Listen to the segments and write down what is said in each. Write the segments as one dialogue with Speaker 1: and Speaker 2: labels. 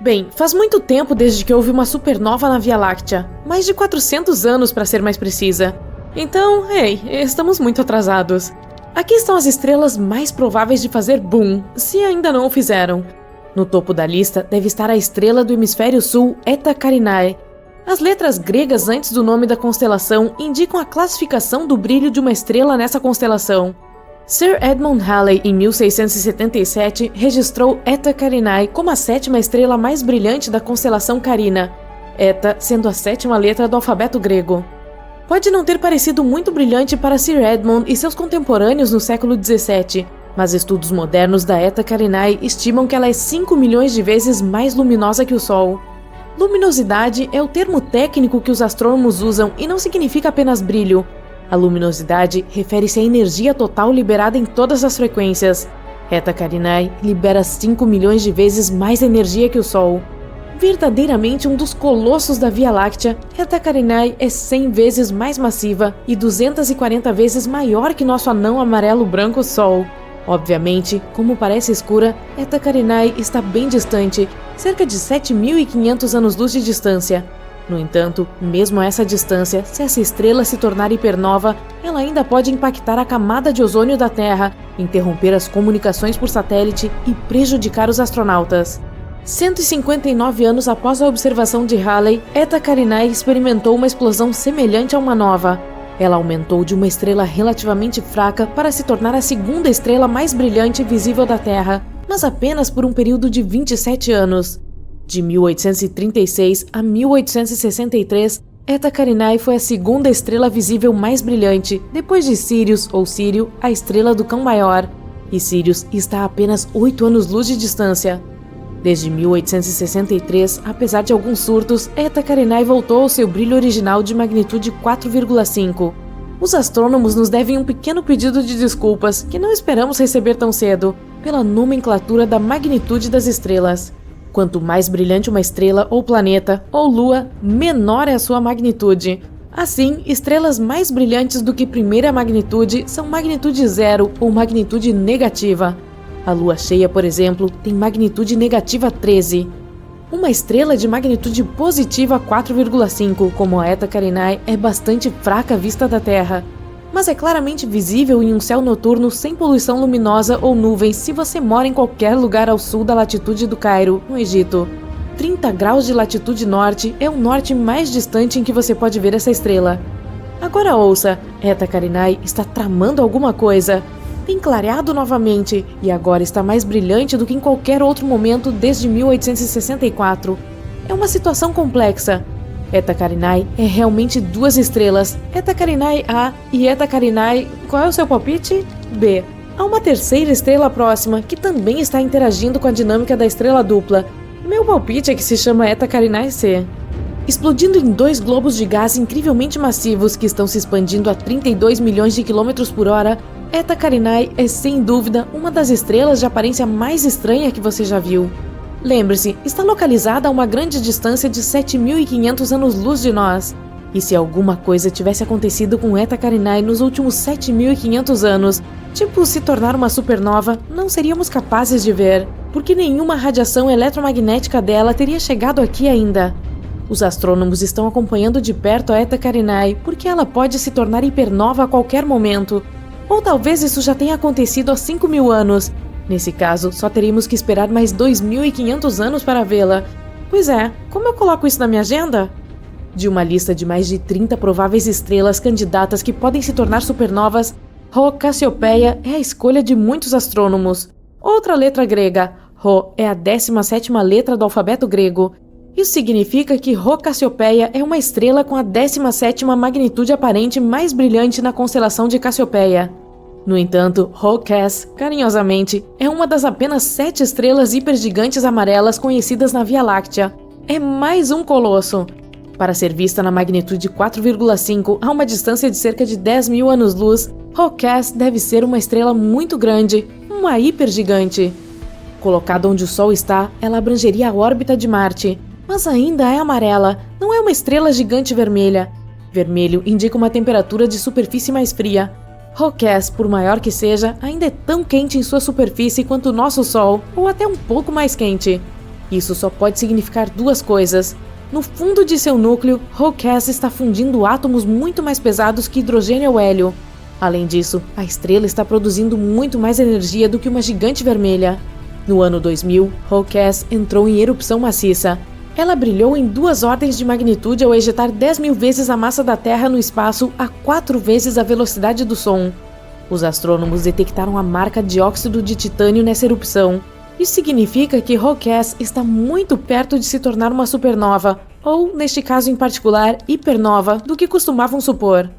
Speaker 1: Bem, faz muito tempo desde que houve uma supernova na Via Láctea. Mais de 400 anos, para ser mais precisa. Então, estamos muito atrasados. Aqui estão as estrelas mais prováveis de fazer boom, se ainda não o fizeram. No topo da lista deve estar a estrela do hemisfério sul, Eta Carinae. As letras gregas antes do nome da constelação indicam a classificação do brilho de uma estrela nessa constelação. Sir Edmund Halley, em 1677, registrou Eta Carinae como a sétima estrela mais brilhante da constelação Carina, Eta sendo a sétima letra do alfabeto grego. Pode não ter parecido muito brilhante para Sir Edmund e seus contemporâneos no século XVII, mas estudos modernos da Eta Carinae estimam que ela é 5 milhões de vezes mais luminosa que o Sol. Luminosidade é o termo técnico que os astrônomos usam e não significa apenas brilho. A luminosidade refere-se à energia total liberada em todas as frequências. Eta Carinae libera 5 milhões de vezes mais energia que o Sol. Verdadeiramente um dos colossos da Via Láctea, Eta Carinae é 100 vezes mais massiva e 240 vezes maior que nosso anão amarelo-branco Sol. Obviamente, como parece escura, Eta Carinae está bem distante, cerca de 7.500 anos-luz de distância. No entanto, mesmo a essa distância, se essa estrela se tornar hipernova, ela ainda pode impactar a camada de ozônio da Terra, interromper as comunicações por satélite e prejudicar os astronautas. 159 anos após a observação de Halley, Eta Carinae experimentou uma explosão semelhante a uma nova. Ela aumentou de uma estrela relativamente fraca para se tornar a segunda estrela mais brilhante visível da Terra, mas apenas por um período de 27 anos. De 1836 a 1863, Eta Carinae foi a segunda estrela visível mais brilhante, depois de Sirius, ou Sírio, a estrela do Cão Maior. E Sirius está a apenas 8 anos-luz de distância. Desde 1863, apesar de alguns surtos, Eta Carinae voltou ao seu brilho original de magnitude 4,5. Os astrônomos nos devem um pequeno pedido de desculpas, que não esperamos receber tão cedo, pela nomenclatura da magnitude das estrelas. Quanto mais brilhante uma estrela ou planeta, ou lua, menor é a sua magnitude. Assim, estrelas mais brilhantes do que primeira magnitude são magnitude zero ou magnitude negativa. A lua cheia, por exemplo, tem magnitude negativa 13. Uma estrela de magnitude positiva 4,5, como a Eta Carinae, é bastante fraca à vista da Terra. Mas é claramente visível em um céu noturno sem poluição luminosa ou nuvens se você mora em qualquer lugar ao sul da latitude do Cairo, no Egito. 30 graus de latitude norte é o norte mais distante em que você pode ver essa estrela. Agora ouça, Eta Carinae está tramando alguma coisa. Tem clareado novamente e agora está mais brilhante do que em qualquer outro momento desde 1864. É uma situação complexa. Eta Carinae é realmente duas estrelas, Eta Carinae A e Eta Carinae, qual é o seu palpite? B. Há uma terceira estrela próxima que também está interagindo com a dinâmica da estrela dupla. Meu palpite é que se chama Eta Carinae C. Explodindo em dois globos de gás incrivelmente massivos que estão se expandindo a 32 milhões de quilômetros por hora, Eta Carinae é sem dúvida uma das estrelas de aparência mais estranha que você já viu. Lembre-se, está localizada a uma grande distância de 7.500 anos-luz de nós. E se alguma coisa tivesse acontecido com Eta Carinae nos últimos 7.500 anos, tipo se tornar uma supernova, não seríamos capazes de ver, porque nenhuma radiação eletromagnética dela teria chegado aqui ainda. Os astrônomos estão acompanhando de perto a Eta Carinae porque ela pode se tornar hipernova a qualquer momento. Ou talvez isso já tenha acontecido há 5.000 anos. Nesse caso, só teríamos que esperar mais 2.500 anos para vê-la. Pois é, como eu coloco isso na minha agenda? De uma lista de mais de 30 prováveis estrelas candidatas que podem se tornar supernovas, Rho Cassiopeia é a escolha de muitos astrônomos. Outra letra grega, Rho, é a 17ª letra do alfabeto grego. Isso significa que Rho Cassiopeia é uma estrela com a 17ª magnitude aparente mais brilhante na constelação de Cassiopeia. No entanto, Rho Cass, carinhosamente, é uma das apenas 7 estrelas hipergigantes amarelas conhecidas na Via Láctea. É mais um colosso. Para ser vista na magnitude 4,5 a uma distância de cerca de 10.000 anos-luz, Rho Cass deve ser uma estrela muito grande, uma hipergigante. Colocada onde o Sol está, ela abrangeria a órbita de Marte. Mas ainda é amarela, não é uma estrela gigante vermelha. Vermelho indica uma temperatura de superfície mais fria. Rho Cass, por maior que seja, ainda é tão quente em sua superfície quanto o nosso Sol, ou até um pouco mais quente. Isso só pode significar duas coisas. No fundo de seu núcleo, Hawkes está fundindo átomos muito mais pesados que hidrogênio ou hélio. Além disso, a estrela está produzindo muito mais energia do que uma gigante vermelha. No ano 2000, Hawkes entrou em erupção maciça. Ela brilhou em 2 ordens de magnitude ao ejetar 10.000 vezes a massa da Terra no espaço a 4 vezes a velocidade do som. Os astrônomos detectaram a marca de óxido de titânio nessa erupção. Isso significa que Hawkes está muito perto de se tornar uma supernova, ou, neste caso em particular, hipernova, do que costumavam supor.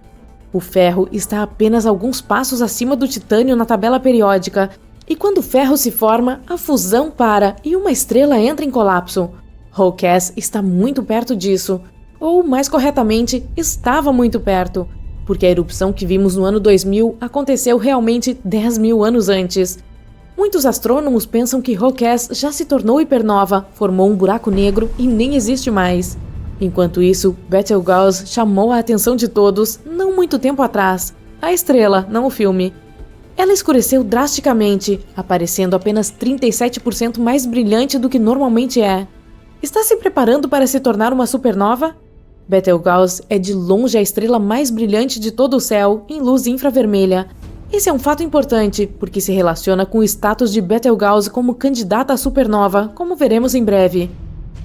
Speaker 1: O ferro está apenas alguns passos acima do titânio na tabela periódica, e quando o ferro se forma, a fusão para e uma estrela entra em colapso. Hawkes está muito perto disso, ou, mais corretamente, estava muito perto, porque a erupção que vimos no ano 2000 aconteceu realmente 10.000 anos antes. Muitos astrônomos pensam que Hawkes já se tornou hipernova, formou um buraco negro e nem existe mais. Enquanto isso, Betelgeuse chamou a atenção de todos, não muito tempo atrás. A estrela, não o filme. Ela escureceu drasticamente, aparecendo apenas 37% mais brilhante do que normalmente é. Está se preparando para se tornar uma supernova? Betelgeuse é de longe a estrela mais brilhante de todo o céu, em luz infravermelha. Esse é um fato importante, porque se relaciona com o status de Betelgeuse como candidata à supernova, como veremos em breve.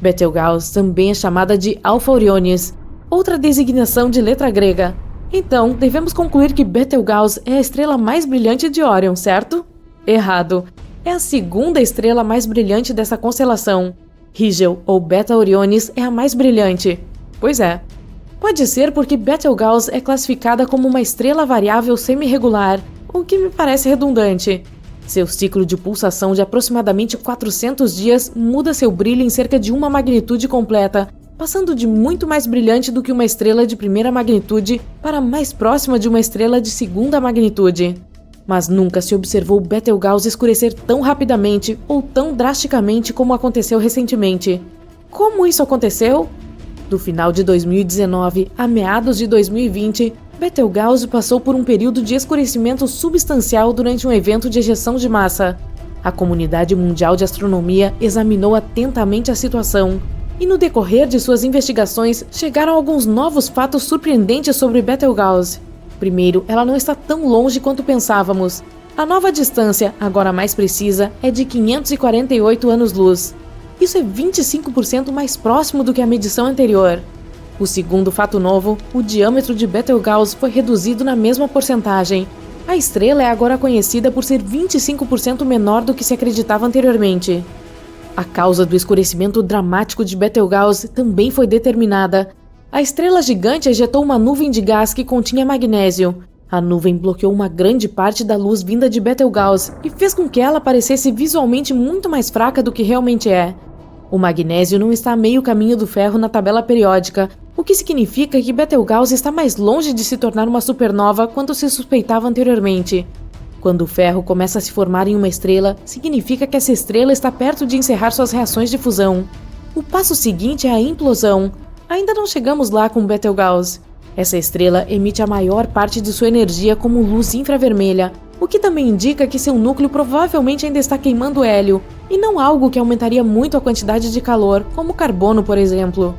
Speaker 1: Betelgeuse também é chamada de Alpha Orionis, outra designação de letra grega. Então, devemos concluir que Betelgeuse é a estrela mais brilhante de Órion, certo? Errado. É a segunda estrela mais brilhante dessa constelação. Rigel, ou Beta Orionis, é a mais brilhante. Pois é. Pode ser porque Betelgeuse é classificada como uma estrela variável semi-regular, o que me parece redundante. Seu ciclo de pulsação de aproximadamente 400 dias muda seu brilho em cerca de uma magnitude completa, passando de muito mais brilhante do que uma estrela de primeira magnitude para mais próxima de uma estrela de segunda magnitude. Mas nunca se observou Betelgeuse escurecer tão rapidamente ou tão drasticamente como aconteceu recentemente. Como isso aconteceu? Do final de 2019 a meados de 2020, Betelgeuse passou por um período de escurecimento substancial durante um evento de ejeção de massa. A comunidade mundial de astronomia examinou atentamente a situação, e no decorrer de suas investigações chegaram alguns novos fatos surpreendentes sobre Betelgeuse. Primeiro, ela não está tão longe quanto pensávamos. A nova distância, agora mais precisa, é de 548 anos-luz. Isso é 25% mais próximo do que a medição anterior. O segundo fato novo, o diâmetro de Betelgeuse foi reduzido na mesma porcentagem. A estrela é agora conhecida por ser 25% menor do que se acreditava anteriormente. A causa do escurecimento dramático de Betelgeuse também foi determinada. A estrela gigante ejetou uma nuvem de gás que continha magnésio. A nuvem bloqueou uma grande parte da luz vinda de Betelgeuse e fez com que ela parecesse visualmente muito mais fraca do que realmente é. O magnésio não está a meio caminho do ferro na tabela periódica, o que significa que Betelgeuse está mais longe de se tornar uma supernova quanto se suspeitava anteriormente. Quando o ferro começa a se formar em uma estrela, significa que essa estrela está perto de encerrar suas reações de fusão. O passo seguinte é a implosão. Ainda não chegamos lá com Betelgeuse. Essa estrela emite a maior parte de sua energia como luz infravermelha, o que também indica que seu núcleo provavelmente ainda está queimando hélio, e não algo que aumentaria muito a quantidade de calor, como carbono, por exemplo.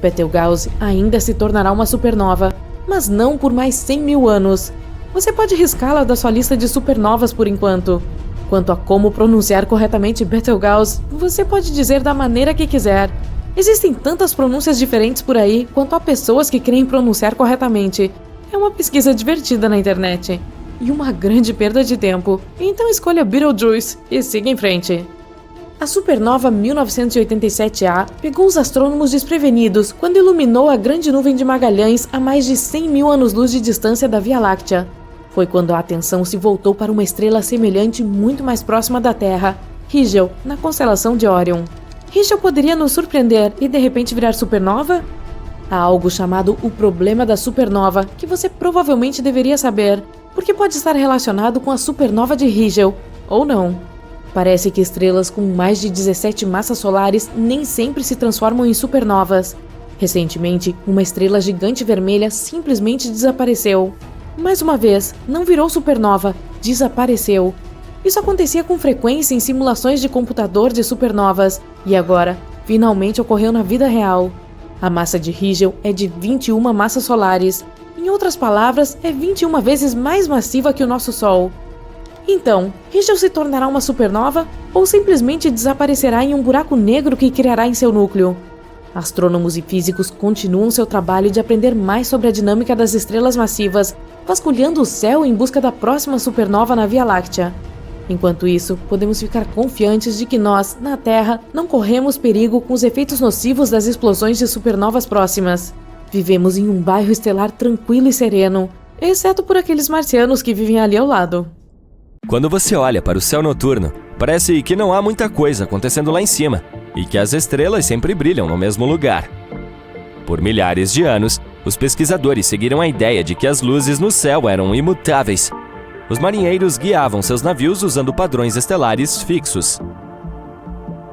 Speaker 1: Betelgeuse ainda se tornará uma supernova, mas não por mais 100.000 anos. Você pode riscá-la da sua lista de supernovas por enquanto. Quanto a como pronunciar corretamente Betelgeuse, você pode dizer da maneira que quiser. Existem tantas pronúncias diferentes por aí quanto há pessoas que querem pronunciar corretamente. É uma pesquisa divertida na internet. E uma grande perda de tempo. Então escolha Betelgeuse e siga em frente. A supernova 1987A pegou os astrônomos desprevenidos quando iluminou a Grande Nuvem de Magalhães a mais de 100.000 anos-luz de distância da Via Láctea. Foi quando a atenção se voltou para uma estrela semelhante muito mais próxima da Terra, Rigel, na constelação de Órion. Rigel poderia nos surpreender e de repente virar supernova? Há algo chamado o problema da supernova, que você provavelmente deveria saber, porque pode estar relacionado com a supernova de Rigel, ou não. Parece que estrelas com mais de 17 massas solares nem sempre se transformam em supernovas. Recentemente, uma estrela gigante vermelha simplesmente desapareceu. Mais uma vez, não virou supernova, desapareceu. Isso acontecia com frequência em simulações de computador de supernovas, e agora, finalmente ocorreu na vida real. A massa de Rigel é de 21 massas solares. Em outras palavras, é 21 vezes mais massiva que o nosso Sol. Então, Rigel se tornará uma supernova ou simplesmente desaparecerá em um buraco negro que criará em seu núcleo? Astrônomos e físicos continuam seu trabalho de aprender mais sobre a dinâmica das estrelas massivas, vasculhando o céu em busca da próxima supernova na Via Láctea. Enquanto isso, podemos ficar confiantes de que nós, na Terra, não corremos perigo com os efeitos nocivos das explosões de supernovas próximas. Vivemos em um bairro estelar tranquilo e sereno, exceto por aqueles marcianos que vivem ali ao lado.
Speaker 2: Quando você olha para o céu noturno, parece que não há muita coisa acontecendo lá em cima e que as estrelas sempre brilham no mesmo lugar. Por milhares de anos, os pesquisadores seguiram a ideia de que as luzes no céu eram imutáveis. Os marinheiros guiavam seus navios usando padrões estelares fixos.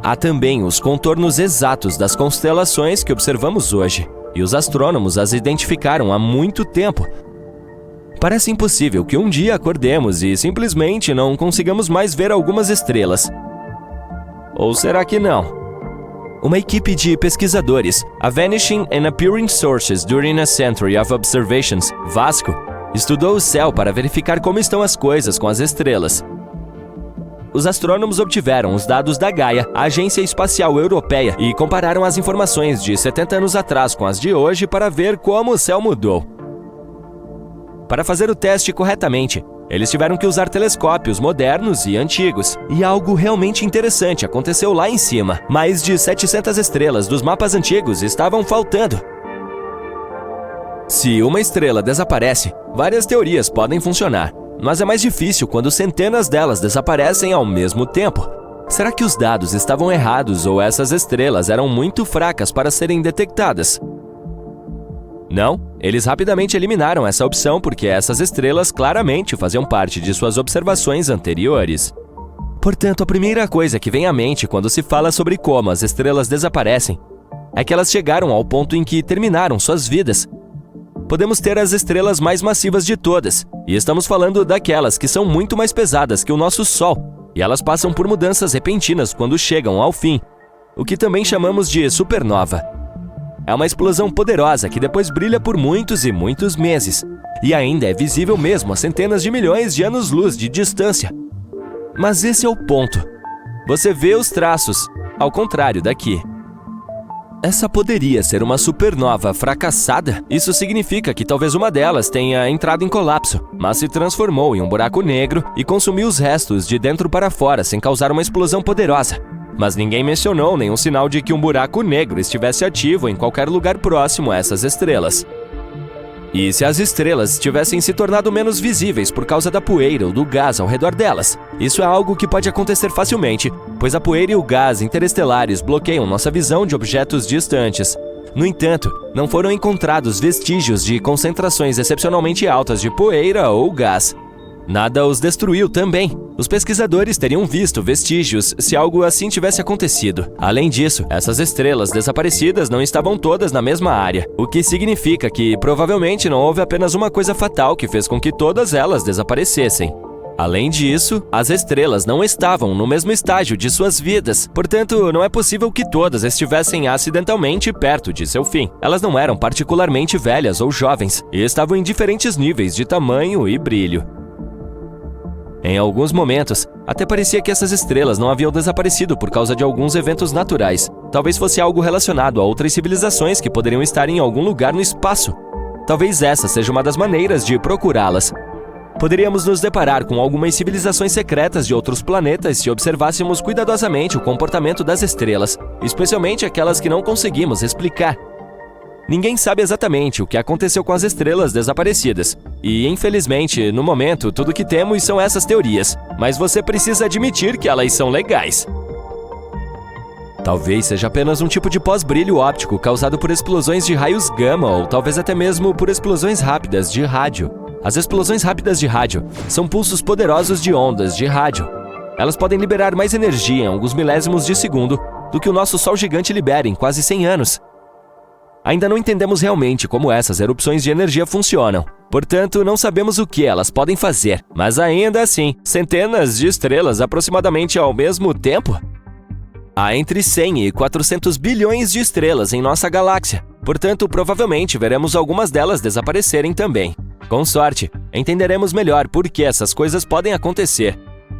Speaker 2: Há também os contornos exatos das constelações que observamos hoje, e os astrônomos as identificaram há muito tempo. Parece impossível que um dia acordemos e simplesmente não consigamos mais ver algumas estrelas. Ou será que não? Uma equipe de pesquisadores, a Vanishing and Appearing Sources During a Century of Observations, VASCO, estudou o céu para verificar como estão as coisas com as estrelas. Os astrônomos obtiveram os dados da Gaia, a Agência Espacial Europeia, e compararam as informações de 70 anos atrás com as de hoje para ver como o céu mudou. Para fazer o teste corretamente, eles tiveram que usar telescópios modernos e antigos. E algo realmente interessante aconteceu lá em cima. Mais de 700 estrelas dos mapas antigos estavam faltando. Se uma estrela desaparece, várias teorias podem funcionar. Mas é mais difícil quando centenas delas desaparecem ao mesmo tempo. Será que os dados estavam errados ou essas estrelas eram muito fracas para serem detectadas? Não, eles rapidamente eliminaram essa opção porque essas estrelas claramente faziam parte de suas observações anteriores. Portanto, a primeira coisa que vem à mente quando se fala sobre como as estrelas desaparecem é que elas chegaram ao ponto em que terminaram suas vidas. Podemos ter as estrelas mais massivas de todas, e estamos falando daquelas que são muito mais pesadas que o nosso Sol, e elas passam por mudanças repentinas quando chegam ao fim, o que também chamamos de supernova. É uma explosão poderosa que depois brilha por muitos e muitos meses, e ainda é visível mesmo a centenas de milhões de anos-luz de distância. Mas esse é o ponto. Você vê os traços, ao contrário daqui. Essa poderia ser uma supernova fracassada? Isso significa que talvez uma delas tenha entrado em colapso, mas se transformou em um buraco negro e consumiu os restos de dentro para fora sem causar uma explosão poderosa. Mas ninguém mencionou nenhum sinal de que um buraco negro estivesse ativo em qualquer lugar próximo a essas estrelas. E se as estrelas tivessem se tornado menos visíveis por causa da poeira ou do gás ao redor delas? Isso é algo que pode acontecer facilmente, pois a poeira e o gás interestelares bloqueiam nossa visão de objetos distantes. No entanto, não foram encontrados vestígios de concentrações excepcionalmente altas de poeira ou gás. Nada os destruiu também. Os pesquisadores teriam visto vestígios se algo assim tivesse acontecido. Além disso, essas estrelas desaparecidas não estavam todas na mesma área, o que significa que provavelmente não houve apenas uma coisa fatal que fez com que todas elas desaparecessem. Além disso, as estrelas não estavam no mesmo estágio de suas vidas, portanto, não é possível que todas estivessem acidentalmente perto de seu fim. Elas não eram particularmente velhas ou jovens, e estavam em diferentes níveis de tamanho e brilho. Em alguns momentos, até parecia que essas estrelas não haviam desaparecido por causa de alguns eventos naturais. Talvez fosse algo relacionado a outras civilizações que poderiam estar em algum lugar no espaço. Talvez essa seja uma das maneiras de procurá-las. Poderíamos nos deparar com algumas civilizações secretas de outros planetas se observássemos cuidadosamente o comportamento das estrelas, especialmente aquelas que não conseguimos explicar. Ninguém sabe exatamente o que aconteceu com as estrelas desaparecidas. E, infelizmente, no momento, tudo que temos são essas teorias. Mas você precisa admitir que elas são legais. Talvez seja apenas um tipo de pós-brilho óptico causado por explosões de raios gama ou talvez até mesmo por explosões rápidas de rádio. As explosões rápidas de rádio são pulsos poderosos de ondas de rádio. Elas podem liberar mais energia em alguns milésimos de segundo do que o nosso Sol gigante libera em quase 100 anos. Ainda não entendemos realmente como essas erupções de energia funcionam. Portanto, não sabemos o que elas podem fazer. Mas ainda assim, centenas de estrelas aproximadamente ao mesmo tempo? Há entre 100 e 400 bilhões de estrelas em nossa galáxia. Portanto, provavelmente veremos algumas delas desaparecerem também. Com sorte, entenderemos melhor por que essas coisas podem acontecer.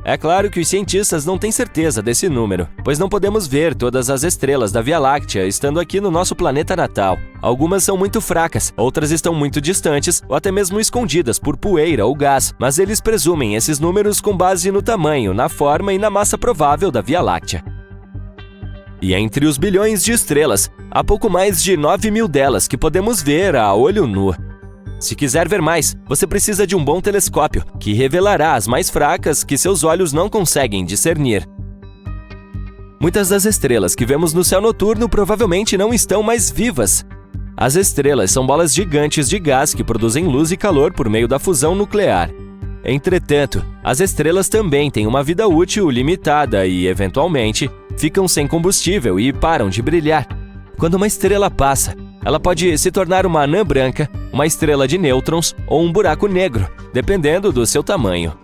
Speaker 2: É claro que os cientistas não têm certeza desse número, pois não podemos ver todas as estrelas da Via Láctea estando aqui no nosso planeta natal. Algumas são muito fracas, outras estão muito distantes ou até mesmo escondidas por poeira ou gás, mas eles presumem esses números com base no tamanho, na forma e na massa provável da Via Láctea. E entre os bilhões de estrelas, há pouco mais de 9.000 delas que podemos ver a olho nu. Se quiser ver mais, você precisa de um bom telescópio, que revelará as mais fracas que seus olhos não conseguem discernir. Muitas das estrelas que vemos no céu noturno provavelmente não estão mais vivas. As estrelas são bolas gigantes de gás que produzem luz e calor por meio da fusão nuclear. Entretanto, as estrelas também têm uma vida útil limitada e, eventualmente, ficam sem combustível e param de brilhar. Quando uma estrela passa, ela pode se tornar uma anã branca, uma estrela de nêutrons ou um buraco negro, dependendo do seu tamanho.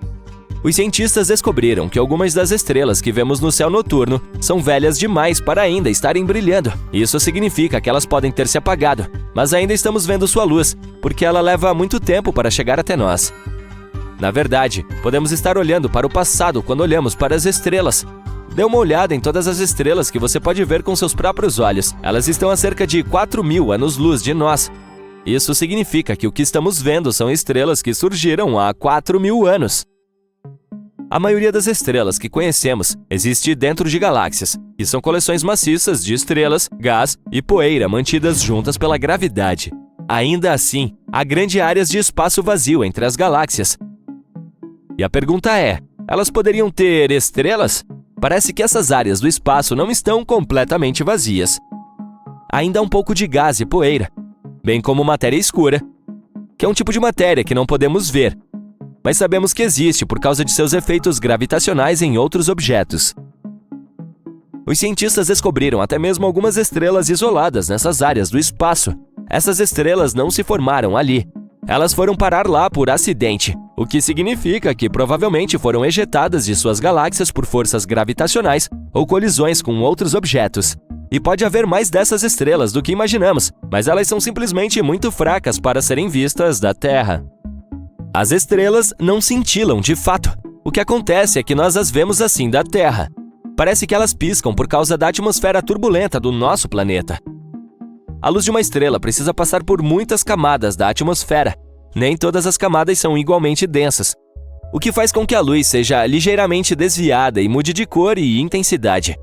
Speaker 2: Os cientistas descobriram que algumas das estrelas que vemos no céu noturno são velhas demais para ainda estarem brilhando. Isso significa que elas podem ter se apagado, mas ainda estamos vendo sua luz, porque ela leva muito tempo para chegar até nós. Na verdade, podemos estar olhando para o passado quando olhamos para as estrelas. Dê uma olhada em todas as estrelas que você pode ver com seus próprios olhos. Elas estão a cerca de 4.000 anos-luz de nós. Isso significa que o que estamos vendo são estrelas que surgiram há 4.000 anos. A maioria das estrelas que conhecemos existe dentro de galáxias, que são coleções maciças de estrelas, gás e poeira mantidas juntas pela gravidade. Ainda assim, há grandes áreas de espaço vazio entre as galáxias. E a pergunta é, elas poderiam ter estrelas? Parece que essas áreas do espaço não estão completamente vazias. Ainda há um pouco de gás e poeira, bem como matéria escura, que é um tipo de matéria que não podemos ver, mas sabemos que existe por causa de seus efeitos gravitacionais em outros objetos. Os cientistas descobriram até mesmo algumas estrelas isoladas nessas áreas do espaço. Essas estrelas não se formaram ali. Elas foram parar lá por acidente, o que significa que provavelmente foram ejetadas de suas galáxias por forças gravitacionais ou colisões com outros objetos. E pode haver mais dessas estrelas do que imaginamos, mas elas são simplesmente muito fracas para serem vistas da Terra. As estrelas não cintilam de fato. O que acontece é que nós as vemos assim da Terra. Parece que elas piscam por causa da atmosfera turbulenta do nosso planeta. A luz de uma estrela precisa passar por muitas camadas da atmosfera. Nem todas as camadas são igualmente densas, o que faz com que a luz seja ligeiramente desviada e mude de cor e intensidade.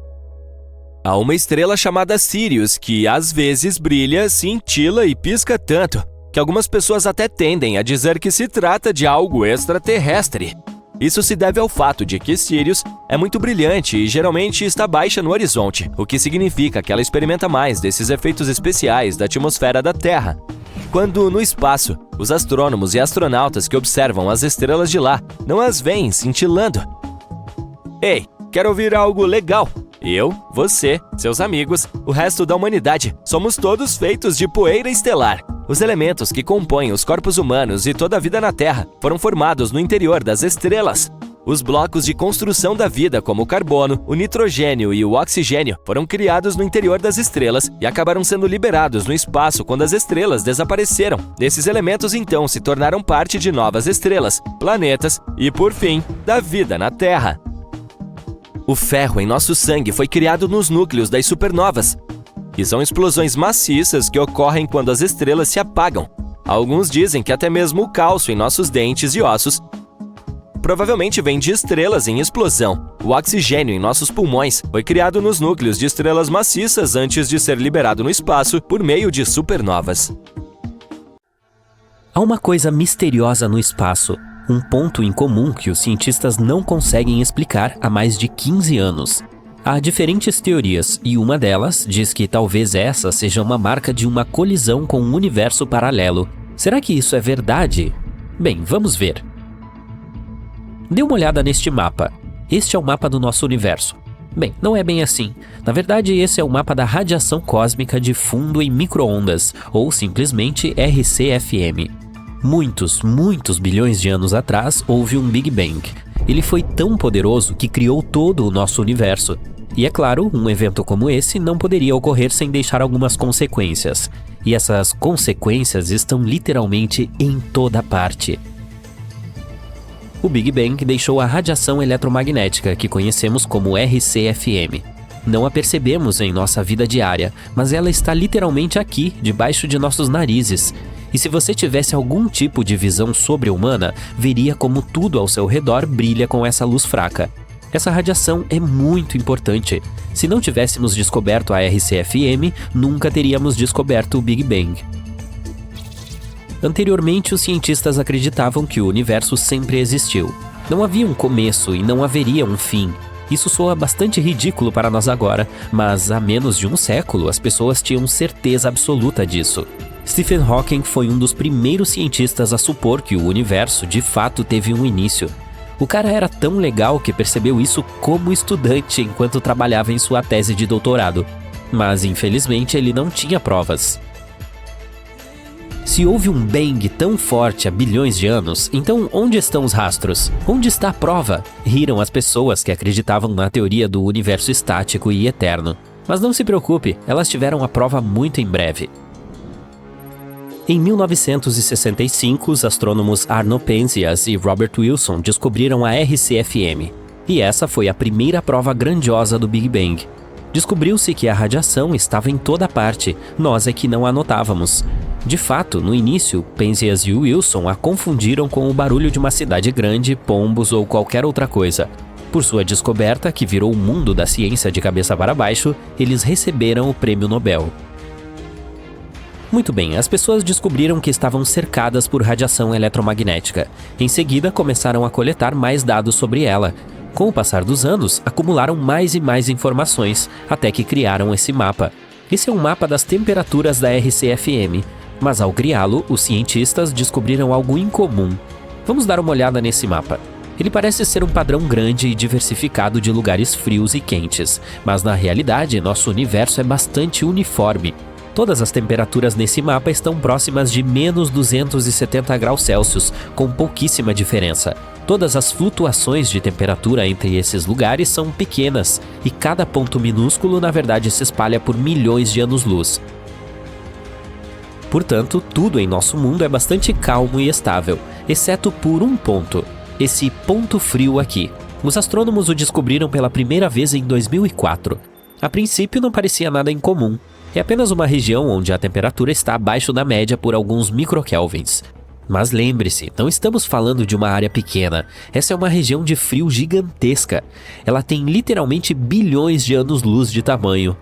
Speaker 2: Há uma estrela chamada Sirius que, às vezes, brilha, cintila e pisca tanto que algumas pessoas até tendem a dizer que se trata de algo extraterrestre. Isso se deve ao fato de que Sirius é muito brilhante e geralmente está baixa no horizonte, o que significa que ela experimenta mais desses efeitos especiais da atmosfera da Terra. Quando, no espaço, os astrônomos e astronautas que observam as estrelas de lá não as veem cintilando. Ei, quer ouvir algo legal? Eu, você, seus amigos, o resto da humanidade, somos todos feitos de poeira estelar. Os elementos que compõem os corpos humanos e toda a vida na Terra foram formados no interior das estrelas. Os blocos de construção da vida, como o carbono, o nitrogênio e o oxigênio, foram criados no interior das estrelas e acabaram sendo liberados no espaço quando as estrelas desapareceram. Esses elementos então se tornaram parte de novas estrelas, planetas e, por fim, da vida na Terra. O ferro em nosso sangue foi criado nos núcleos das supernovas, que são explosões maciças que ocorrem quando as estrelas se apagam. Alguns dizem que até mesmo o cálcio em nossos dentes e ossos provavelmente vem de estrelas em explosão. O oxigênio em nossos pulmões foi criado nos núcleos de estrelas maciças antes de ser liberado no espaço por meio de supernovas.
Speaker 3: Há uma coisa misteriosa no espaço, um ponto em comum que os cientistas não conseguem explicar há mais de 15 anos. Há diferentes teorias e uma delas diz que talvez essa seja uma marca de uma colisão com um universo paralelo. Será que isso é verdade? Bem, vamos ver. Dê uma olhada neste mapa. Este é o mapa do nosso universo. Bem, não é bem assim. Na verdade, esse é o mapa da radiação cósmica de fundo em micro-ondas, ou simplesmente RCFM. Muitos bilhões de anos atrás, houve um Big Bang. Ele foi tão poderoso que criou todo o nosso universo. E é claro, um evento como esse não poderia ocorrer sem deixar algumas consequências. E essas consequências estão literalmente em toda parte. O Big Bang deixou a radiação eletromagnética, que conhecemos como RCFM. Não a percebemos em nossa vida diária, mas ela está literalmente aqui, debaixo de nossos narizes. E se você tivesse algum tipo de visão sobre-humana, veria como tudo ao seu redor brilha com essa luz fraca. Essa radiação é muito importante. Se não tivéssemos descoberto a RCFM, nunca teríamos descoberto o Big Bang. Anteriormente, os cientistas acreditavam que o universo sempre existiu. Não havia um começo e não haveria um fim. Isso soa bastante ridículo para nós agora, mas há menos de um século as pessoas tinham certeza absoluta disso. Stephen Hawking foi um dos primeiros cientistas a supor que o universo de fato teve um início. O cara era tão legal que percebeu isso como estudante enquanto trabalhava em sua tese de doutorado. Mas infelizmente ele não tinha provas. Se houve um bang tão forte há bilhões de anos, então onde estão os rastros? Onde está a prova? Riram as pessoas que acreditavam na teoria do universo estático e eterno. Mas não se preocupe, elas tiveram a prova muito em breve. Em 1965, os astrônomos Arno Penzias e Robert Wilson descobriram a RCFM. E essa foi a primeira prova grandiosa do Big Bang. Descobriu-se que a radiação estava em toda parte, nós é que não a notávamos. De fato, no início, Penzias e Wilson a confundiram com o barulho de uma cidade grande, pombos ou qualquer outra coisa. Por sua descoberta, que virou o mundo da ciência de cabeça para baixo, eles receberam o Prêmio Nobel. Muito bem, as pessoas descobriram que estavam cercadas por radiação eletromagnética. Em seguida, começaram a coletar mais dados sobre ela. Com o passar dos anos, acumularam mais e mais informações, até que criaram esse mapa. Esse é um mapa das temperaturas da RCFM, mas ao criá-lo, os cientistas descobriram algo incomum. Vamos dar uma olhada nesse mapa. Ele parece ser um padrão grande e diversificado de lugares frios e quentes, mas na realidade, nosso universo é bastante uniforme. Todas as temperaturas nesse mapa estão próximas de menos 270 graus Celsius, com pouquíssima diferença. Todas as flutuações de temperatura entre esses lugares são pequenas, e cada ponto minúsculo na verdade se espalha por milhões de anos-luz. Portanto, tudo em nosso mundo é bastante calmo e estável, exceto por um ponto, esse ponto frio aqui. Os astrônomos o descobriram pela primeira vez em 2004. A princípio não parecia nada incomum. É apenas uma região onde a temperatura está abaixo da média por alguns microkelvins. Mas lembre-se, não estamos falando de uma área pequena. Essa é uma região de frio gigantesca. Ela tem literalmente bilhões de anos-luz de tamanho.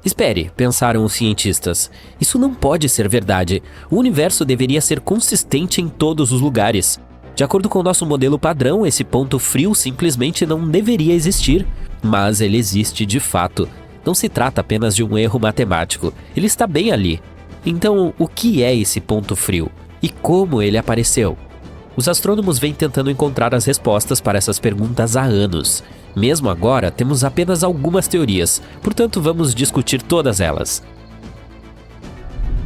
Speaker 3: Espere, pensaram os cientistas. Isso não pode ser verdade. O universo deveria ser consistente em todos os lugares. De acordo com o nosso modelo padrão, esse ponto frio simplesmente não deveria existir. Mas ele existe de fato. Não se trata apenas de um erro matemático. Ele está bem ali. Então, o que é esse ponto frio? E como ele apareceu? Os astrônomos vêm tentando encontrar as respostas para essas perguntas há anos. Mesmo agora, temos apenas algumas teorias, portanto vamos discutir todas elas.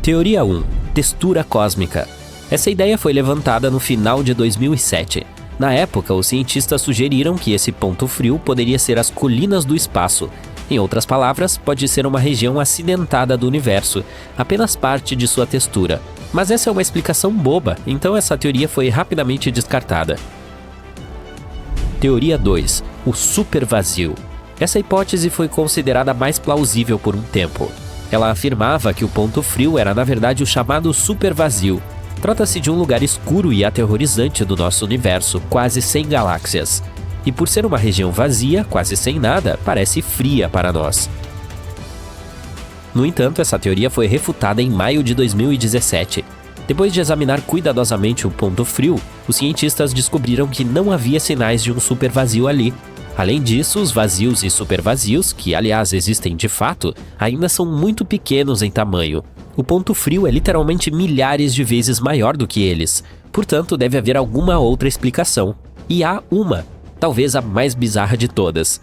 Speaker 3: Teoria 1. Textura cósmica. Essa ideia foi levantada no final de 2007. Na época, os cientistas sugeriram que esse ponto frio poderia ser as colinas do espaço. Em outras palavras, pode ser uma região acidentada do universo, apenas parte de sua textura. Mas essa é uma explicação boba, então essa teoria foi rapidamente descartada. Teoria 2. O supervazio. Essa hipótese foi considerada mais plausível por um tempo. Ela afirmava que o ponto frio era na verdade o chamado supervazio. Trata-se de um lugar escuro e aterrorizante do nosso universo, quase sem galáxias. E por ser uma região vazia, quase sem nada, parece fria para nós. No entanto, essa teoria foi refutada em maio de 2017. Depois de examinar cuidadosamente o ponto frio, os cientistas descobriram que não havia sinais de um supervazio ali. Além disso, os vazios e supervazios, que aliás existem de fato, ainda são muito pequenos em tamanho. O ponto frio é literalmente milhares de vezes maior do que eles, portanto deve haver alguma outra explicação. E há uma. talvez a mais bizarra de todas.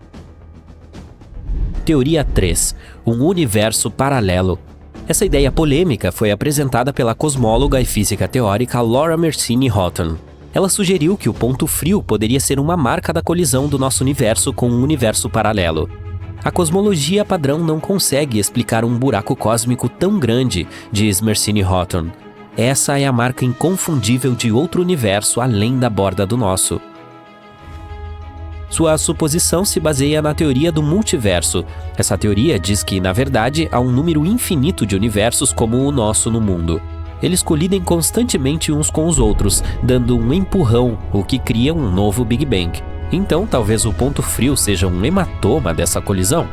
Speaker 3: Teoria 3. Um universo paralelo. Essa ideia polêmica foi apresentada pela cosmóloga e física teórica Laura Mersini Houghton. Ela sugeriu que o ponto frio poderia ser uma marca da colisão do nosso universo com um universo paralelo. A cosmologia padrão não consegue explicar um buraco cósmico tão grande, diz Mersini Houghton. Essa é a marca inconfundível de outro universo além da borda do nosso. Sua suposição se baseia na teoria do multiverso. Essa teoria diz que, na verdade, há um número infinito de universos como o nosso no mundo. Eles colidem constantemente uns com os outros, dando um empurrão, o que cria um novo Big Bang. Então, talvez o ponto frio seja um hematoma dessa colisão?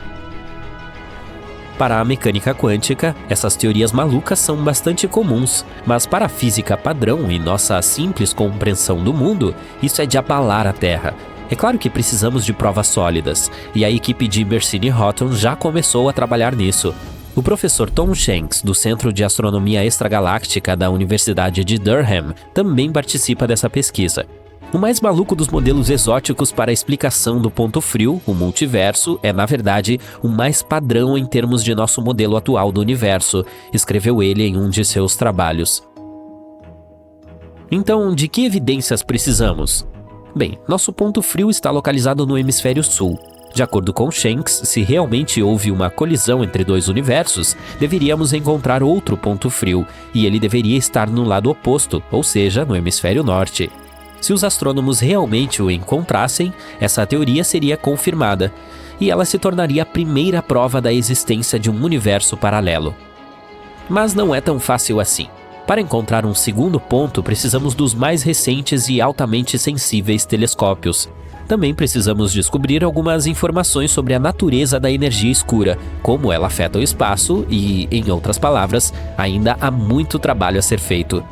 Speaker 3: Para a mecânica quântica, essas teorias malucas são bastante comuns, mas para a física padrão e nossa simples compreensão do mundo, isso é de abalar a Terra. É claro que precisamos de provas sólidas, e a equipe de Mersini Houghton já começou a trabalhar nisso. O professor Tom Shanks, do Centro de Astronomia Extragaláctica da Universidade de Durham, também participa dessa pesquisa. O mais maluco dos modelos exóticos para a explicação do ponto frio, o multiverso, é, na verdade, o mais padrão em termos de nosso modelo atual do universo, escreveu ele em um de seus trabalhos. Então, de que evidências precisamos? Bem, nosso ponto frio está localizado no hemisfério sul. De acordo com Shanks, se realmente houve uma colisão entre dois universos, deveríamos encontrar outro ponto frio, e ele deveria estar no lado oposto, ou seja, no hemisfério norte. Se os astrônomos realmente o encontrassem, essa teoria seria confirmada, e ela se tornaria a primeira prova da existência de um universo paralelo. Mas não é tão fácil assim. Para encontrar um segundo ponto, precisamos dos mais recentes e altamente sensíveis telescópios. Também precisamos descobrir algumas informações sobre a natureza da energia escura, como ela afeta o espaço e, em outras palavras, ainda há muito trabalho a ser feito.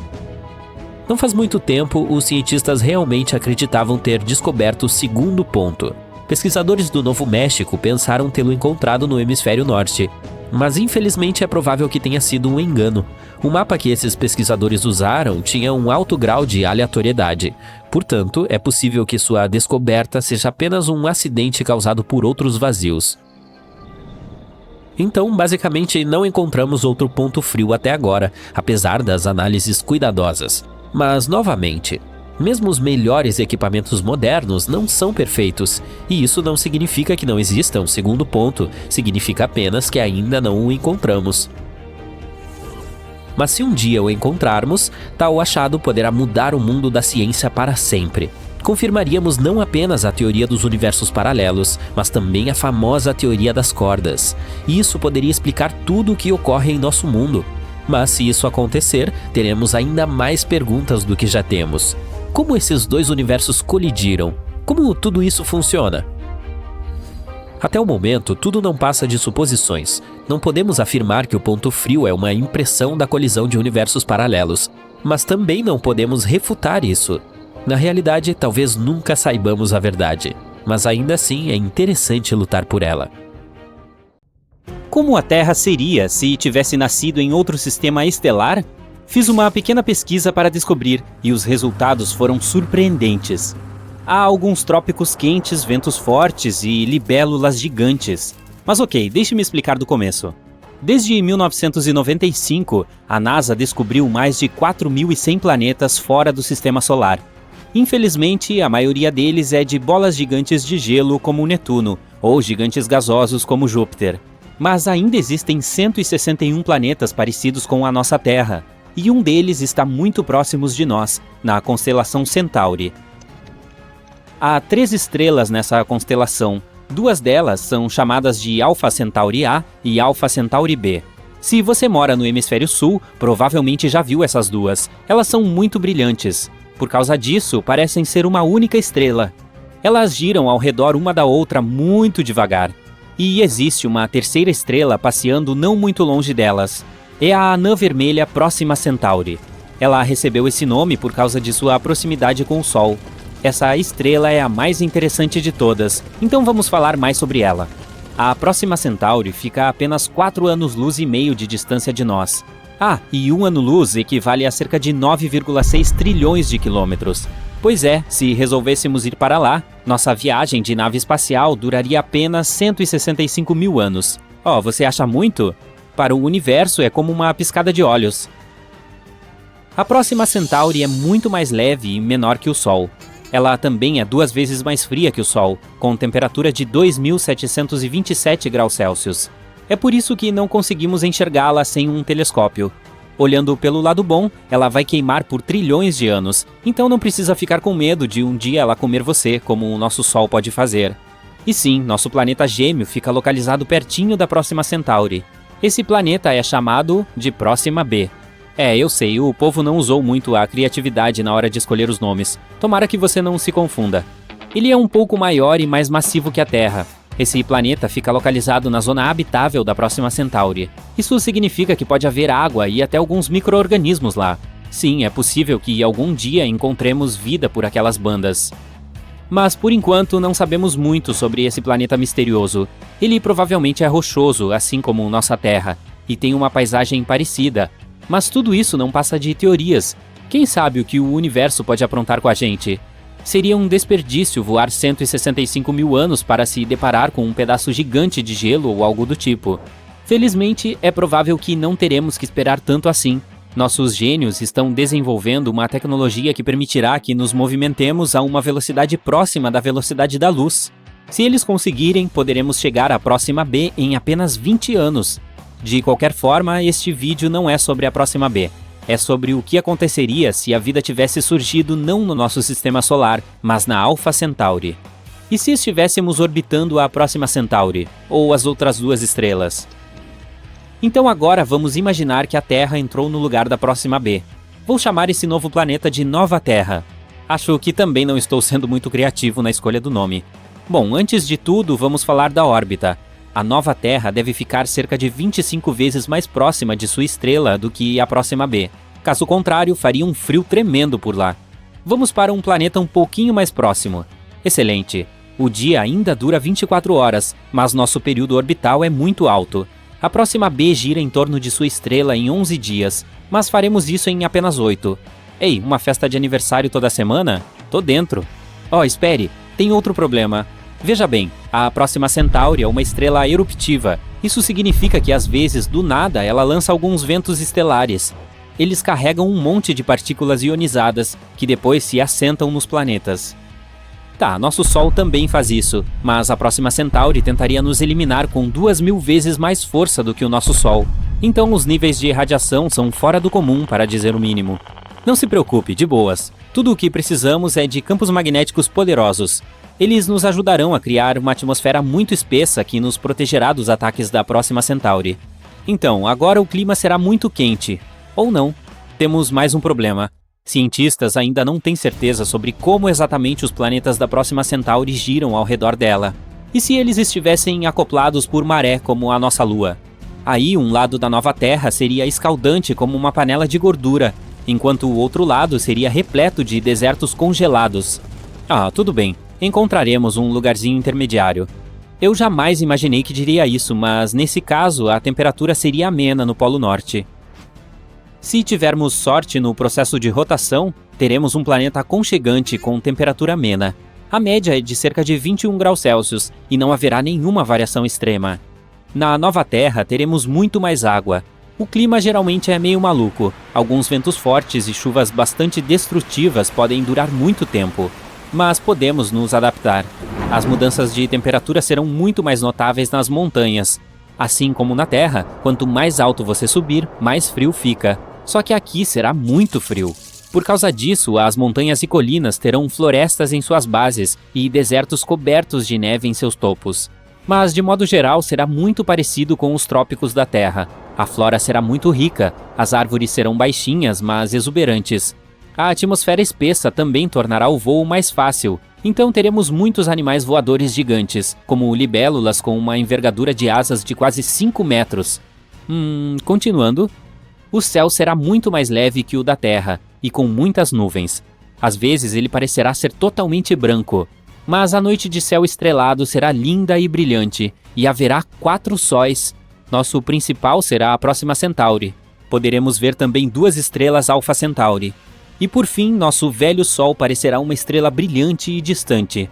Speaker 3: Não faz muito tempo, os cientistas realmente acreditavam ter descoberto o segundo ponto. Pesquisadores do Novo México pensaram tê-lo encontrado no hemisfério norte, mas infelizmente é provável que tenha sido um engano. O mapa que esses pesquisadores usaram tinha um alto grau de aleatoriedade. Portanto, é possível que sua descoberta seja apenas um acidente causado por outros vazios. Então, basicamente, não encontramos outro ponto frio até agora, apesar das análises cuidadosas. Mas, novamente, mesmo os melhores equipamentos modernos não são perfeitos, e isso não significa que não exista um segundo ponto, significa apenas que ainda não o encontramos. Mas se um dia o encontrarmos, tal achado poderá mudar o mundo da ciência para sempre. Confirmaríamos não apenas a teoria dos universos paralelos, mas também a famosa teoria das cordas. E isso poderia explicar tudo o que ocorre em nosso mundo. Mas se isso acontecer, teremos ainda mais perguntas do que já temos. Como esses dois universos colidiram? Como tudo isso funciona? Até o momento, tudo não passa de suposições. Não podemos afirmar que o ponto frio é uma impressão da colisão de universos paralelos, mas também não podemos refutar isso. Na realidade, talvez nunca saibamos a verdade, mas ainda assim é interessante lutar por ela.
Speaker 4: Como a Terra seria se tivesse nascido em outro sistema estelar? Fiz uma pequena pesquisa para descobrir, e os resultados foram surpreendentes. Há alguns trópicos quentes, ventos fortes e libélulas gigantes. Mas ok, deixe-me explicar do começo. Desde 1995, a NASA descobriu mais de 4.100 planetas fora do Sistema Solar. Infelizmente, a maioria deles é de bolas gigantes de gelo como Netuno, ou gigantes gasosos como Júpiter. Mas ainda existem 161 planetas parecidos com a nossa Terra, e um deles está muito próximo de nós, na constelação Centauri. Há 3 estrelas nessa constelação. 2 delas são chamadas de Alpha Centauri A e Alpha Centauri B. Se você mora no hemisfério sul, provavelmente já viu essas duas. Elas são muito brilhantes. Por causa disso, parecem ser uma única estrela. Elas giram ao redor uma da outra muito devagar. E existe uma terceira estrela passeando não muito longe delas. É a Anã Vermelha Próxima Centauri. Ela recebeu esse nome por causa de sua proximidade com o Sol. Essa estrela é a mais interessante de todas, então vamos falar mais sobre ela. A Próxima Centauri fica a apenas 4 anos-luz e meio de distância de nós. E 1 ano-luz equivale a cerca de 9,6 trilhões de quilômetros. Pois é, se resolvêssemos ir para lá, nossa viagem de nave espacial duraria apenas 165 mil anos. Você acha muito? Para o universo é como uma piscada de olhos. A Próxima Centauri é muito mais leve e menor que o Sol. Ela também é 2 vezes mais fria que o Sol, com temperatura de 2.727 graus Celsius. É por isso que não conseguimos enxergá-la sem um telescópio. Olhando pelo lado bom, ela vai queimar por trilhões de anos, então não precisa ficar com medo de um dia ela comer você, como o nosso Sol pode fazer. E sim, nosso planeta gêmeo fica localizado pertinho da Próxima Centauri. Esse planeta é chamado de Próxima B. Eu sei, o povo não usou muito a criatividade na hora de escolher os nomes. Tomara que você não se confunda. Ele é um pouco maior e mais massivo que a Terra. Esse planeta fica localizado na zona habitável da Próxima Centauri. Isso significa que pode haver água e até alguns micro-organismos lá. Sim, é possível que algum dia encontremos vida por aquelas bandas. Mas por enquanto não sabemos muito sobre esse planeta misterioso. Ele provavelmente é rochoso, assim como nossa Terra, e tem uma paisagem parecida. Mas tudo isso não passa de teorias. Quem sabe o que o universo pode aprontar com a gente? Seria um desperdício voar 165 mil anos para se deparar com um pedaço gigante de gelo ou algo do tipo. Felizmente, é provável que não teremos que esperar tanto assim. Nossos gênios estão desenvolvendo uma tecnologia que permitirá que nos movimentemos a uma velocidade próxima da velocidade da luz. Se eles conseguirem, poderemos chegar à Próxima B em apenas 20 anos. De qualquer forma, este vídeo não é sobre a Próxima B. É sobre o que aconteceria se a vida tivesse surgido não no nosso sistema solar, mas na Alpha Centauri. E se estivéssemos orbitando a Próxima Centauri, ou as outras 2 estrelas? Então agora vamos imaginar que a Terra entrou no lugar da Próxima B. Vou chamar esse novo planeta de Nova Terra. Acho que também não estou sendo muito criativo na escolha do nome. Bom, antes de tudo, vamos falar da órbita. A Nova Terra deve ficar cerca de 25 vezes mais próxima de sua estrela do que a Próxima B. Caso contrário, faria um frio tremendo por lá. Vamos para um planeta um pouquinho mais próximo. Excelente. O dia ainda dura 24 horas, mas nosso período orbital é muito alto. A Próxima B gira em torno de sua estrela em 11 dias, mas faremos isso em apenas 8. Ei, uma festa de aniversário toda semana? Tô dentro. Espere, tem outro problema. Veja bem, a Próxima Centauri é uma estrela eruptiva. Isso significa que às vezes, do nada, ela lança alguns ventos estelares. Eles carregam um monte de partículas ionizadas, que depois se assentam nos planetas. Tá, nosso Sol também faz isso, mas a Próxima Centauri tentaria nos eliminar com 2.000 vezes mais força do que o nosso Sol. Então os níveis de radiação são fora do comum, para dizer o mínimo. Não se preocupe, de boas. Tudo o que precisamos é de campos magnéticos poderosos. Eles nos ajudarão a criar uma atmosfera muito espessa que nos protegerá dos ataques da Próxima Centauri. Então, agora o clima será muito quente. Ou não. Temos mais um problema. Cientistas ainda não têm certeza sobre como exatamente os planetas da Próxima Centauri giram ao redor dela. E se eles estivessem acoplados por maré como a nossa Lua? Aí um lado da Nova Terra seria escaldante como uma panela de gordura, enquanto o outro lado seria repleto de desertos congelados. Tudo bem. Encontraremos um lugarzinho intermediário. Eu jamais imaginei que diria isso, mas nesse caso a temperatura seria amena no Polo Norte. Se tivermos sorte no processo de rotação, teremos um planeta aconchegante com temperatura amena. A média é de cerca de 21 graus Celsius e não haverá nenhuma variação extrema. Na Nova Terra teremos muito mais água. O clima geralmente é meio maluco. Alguns ventos fortes e chuvas bastante destrutivas podem durar muito tempo. Mas podemos nos adaptar. As mudanças de temperatura serão muito mais notáveis nas montanhas. Assim como na Terra, quanto mais alto você subir, mais frio fica. Só que aqui será muito frio. Por causa disso, as montanhas e colinas terão florestas em suas bases e desertos cobertos de neve em seus topos. Mas, de modo geral, será muito parecido com os trópicos da Terra. A flora será muito rica, as árvores serão baixinhas, mas exuberantes. A atmosfera espessa também tornará o voo mais fácil, então teremos muitos animais voadores gigantes, como libélulas com uma envergadura de asas de quase 5 metros. Continuando. O céu será muito mais leve que o da Terra, e com muitas nuvens. Às vezes ele parecerá ser totalmente branco, mas a noite de céu estrelado será linda e brilhante, e haverá 4 sóis. Nosso principal será a Próxima Centauri. Poderemos ver também 2 estrelas Alpha Centauri. E por fim, nosso velho Sol parecerá uma estrela brilhante e distante.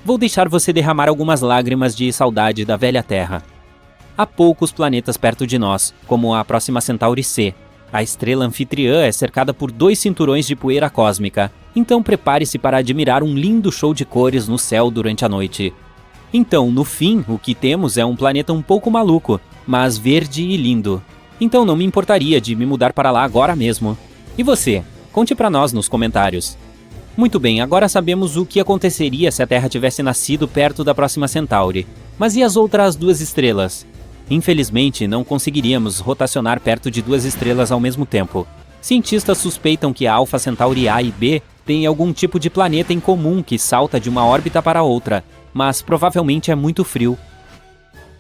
Speaker 4: Vou deixar você derramar algumas lágrimas de saudade da velha Terra. Há poucos planetas perto de nós, como a Próxima Centauri C. A estrela anfitriã é cercada por 2 cinturões de poeira cósmica, então prepare-se para admirar um lindo show de cores no céu durante a noite. Então, no fim, o que temos é um planeta um pouco maluco, mas verde e lindo. Então não me importaria de me mudar para lá agora mesmo. E você? Conte para nós nos comentários. Muito bem, agora sabemos o que aconteceria se a Terra tivesse nascido perto da Próxima Centauri. Mas e as outras 2 estrelas? Infelizmente, não conseguiríamos rotacionar perto de 2 estrelas ao mesmo tempo. Cientistas suspeitam que a Alpha Centauri A e B têm algum tipo de planeta em comum que salta de uma órbita para outra, mas provavelmente é muito frio.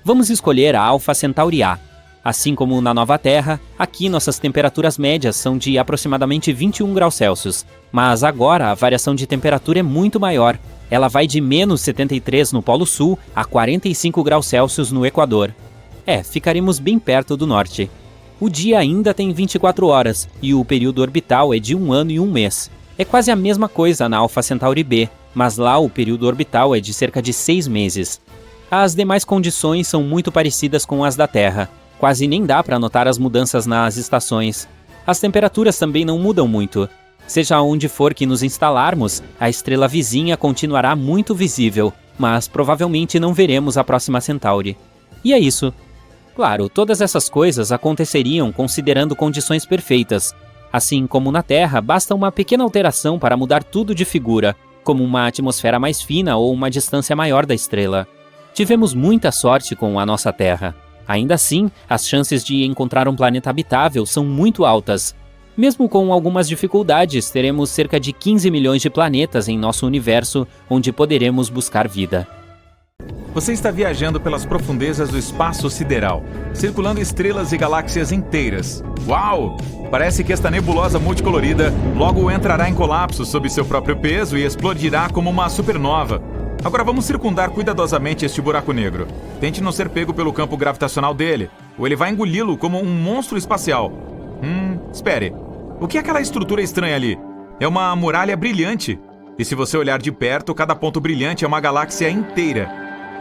Speaker 4: Vamos escolher a Alpha Centauri A. Assim como na nova Terra, aqui nossas temperaturas médias são de aproximadamente 21 graus Celsius, mas agora a variação de temperatura é muito maior. Ela vai de menos 73 no Polo Sul a 45 graus Celsius no Equador. Ficaremos bem perto do norte. O dia ainda tem 24 horas, e o período orbital é de 1 ano e 1 mês. É quase a mesma coisa na Alpha Centauri B, mas lá o período orbital é de cerca de 6 meses. As demais condições são muito parecidas com as da Terra. Quase nem dá para notar as mudanças nas estações. As temperaturas também não mudam muito. Seja onde for que nos instalarmos, a estrela vizinha continuará muito visível, mas provavelmente não veremos a Próxima Centauri. E é isso. Claro, todas essas coisas aconteceriam considerando condições perfeitas. Assim como na Terra, basta uma pequena alteração para mudar tudo de figura, como uma atmosfera mais fina ou uma distância maior da estrela. Tivemos muita sorte com a nossa Terra. Ainda assim, as chances de encontrar um planeta habitável são muito altas. Mesmo com algumas dificuldades, teremos cerca de 15 milhões de planetas em nosso universo onde poderemos buscar vida.
Speaker 5: Você está viajando pelas profundezas do espaço sideral, circulando estrelas e galáxias inteiras. Uau! Parece que esta nebulosa multicolorida logo entrará em colapso sob seu próprio peso e explodirá como uma supernova. Agora vamos circundar cuidadosamente este buraco negro. Tente não ser pego pelo campo gravitacional dele, ou ele vai engoli-lo como um monstro espacial. Espere. O que é aquela estrutura estranha ali? É uma muralha brilhante. E se você olhar de perto, cada ponto brilhante é uma galáxia inteira.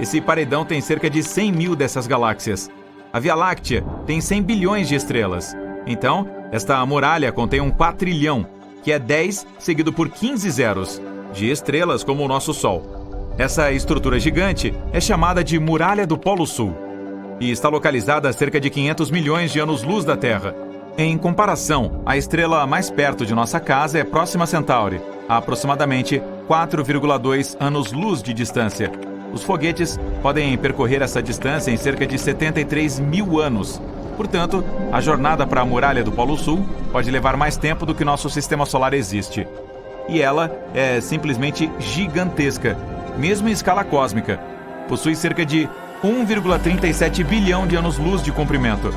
Speaker 5: Esse paredão tem cerca de 100 mil dessas galáxias. A Via Láctea tem 100 bilhões de estrelas. Então, esta muralha contém um quatrilhão, que é 10 seguido por 15 zeros, de estrelas como o nosso Sol. Essa estrutura gigante é chamada de Muralha do Polo Sul e está localizada a cerca de 500 milhões de anos-luz da Terra. Em comparação, a estrela mais perto de nossa casa é Próxima Centauri, a aproximadamente 4,2 anos-luz de distância. Os foguetes podem percorrer essa distância em cerca de 73 mil anos. Portanto, a jornada para a muralha do Polo Sul pode levar mais tempo do que nosso sistema solar existe. E ela é simplesmente gigantesca, mesmo em escala cósmica. Possui cerca de 1,37 bilhão de anos-luz de comprimento.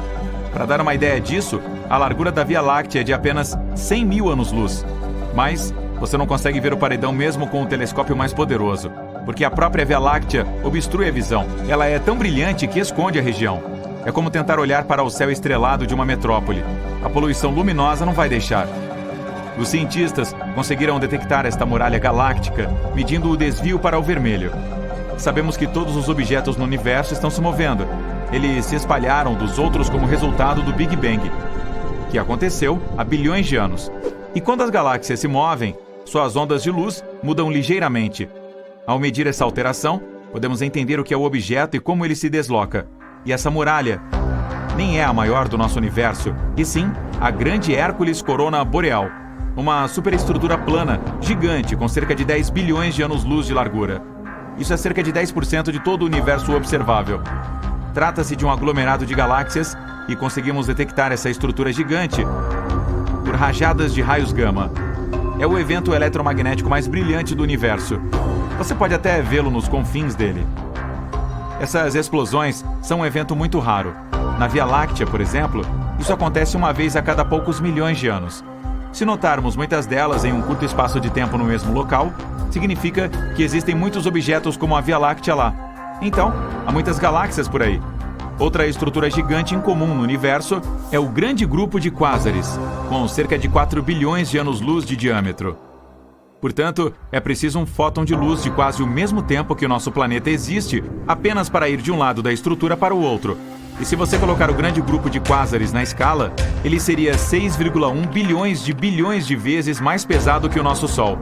Speaker 5: Para dar uma ideia disso, a largura da Via Láctea é de apenas 100 mil anos-luz. Mas você não consegue ver o paredão mesmo com o telescópio mais poderoso, porque a própria Via Láctea obstrui a visão. Ela é tão brilhante que esconde a região. É como tentar olhar para o céu estrelado de uma metrópole. A poluição luminosa não vai deixar. Os cientistas conseguiram detectar esta muralha galáctica, medindo o desvio para o vermelho. Sabemos que todos os objetos no universo estão se movendo. Eles se espalharam dos outros como resultado do Big Bang, que aconteceu há bilhões de anos. E quando as galáxias se movem, suas ondas de luz mudam ligeiramente. Ao medir essa alteração, podemos entender o que é o objeto e como ele se desloca. E essa muralha nem é a maior do nosso universo, e sim a Grande Hércules Corona Boreal, uma superestrutura plana, gigante, com cerca de 10 bilhões de anos-luz de largura. Isso é cerca de 10% de todo o universo observável. Trata-se de um aglomerado de galáxias e conseguimos detectar essa estrutura gigante por rajadas de raios gama. É o evento eletromagnético mais brilhante do universo. Você pode até vê-lo nos confins dele. Essas explosões são um evento muito raro. Na Via Láctea, por exemplo, isso acontece uma vez a cada poucos milhões de anos. Se notarmos muitas delas em um curto espaço de tempo no mesmo local, significa que existem muitos objetos como a Via Láctea lá. Então, há muitas galáxias por aí. Outra estrutura gigante incomum no universo é o Grande Grupo de Quásares, com cerca de 4 bilhões de anos-luz de diâmetro. Portanto, é preciso um fóton de luz de quase o mesmo tempo que o nosso planeta existe, apenas para ir de um lado da estrutura para o outro. E se você colocar o Grande Grupo de Quásares na escala, ele seria 6,1 bilhões de vezes mais pesado que o nosso Sol.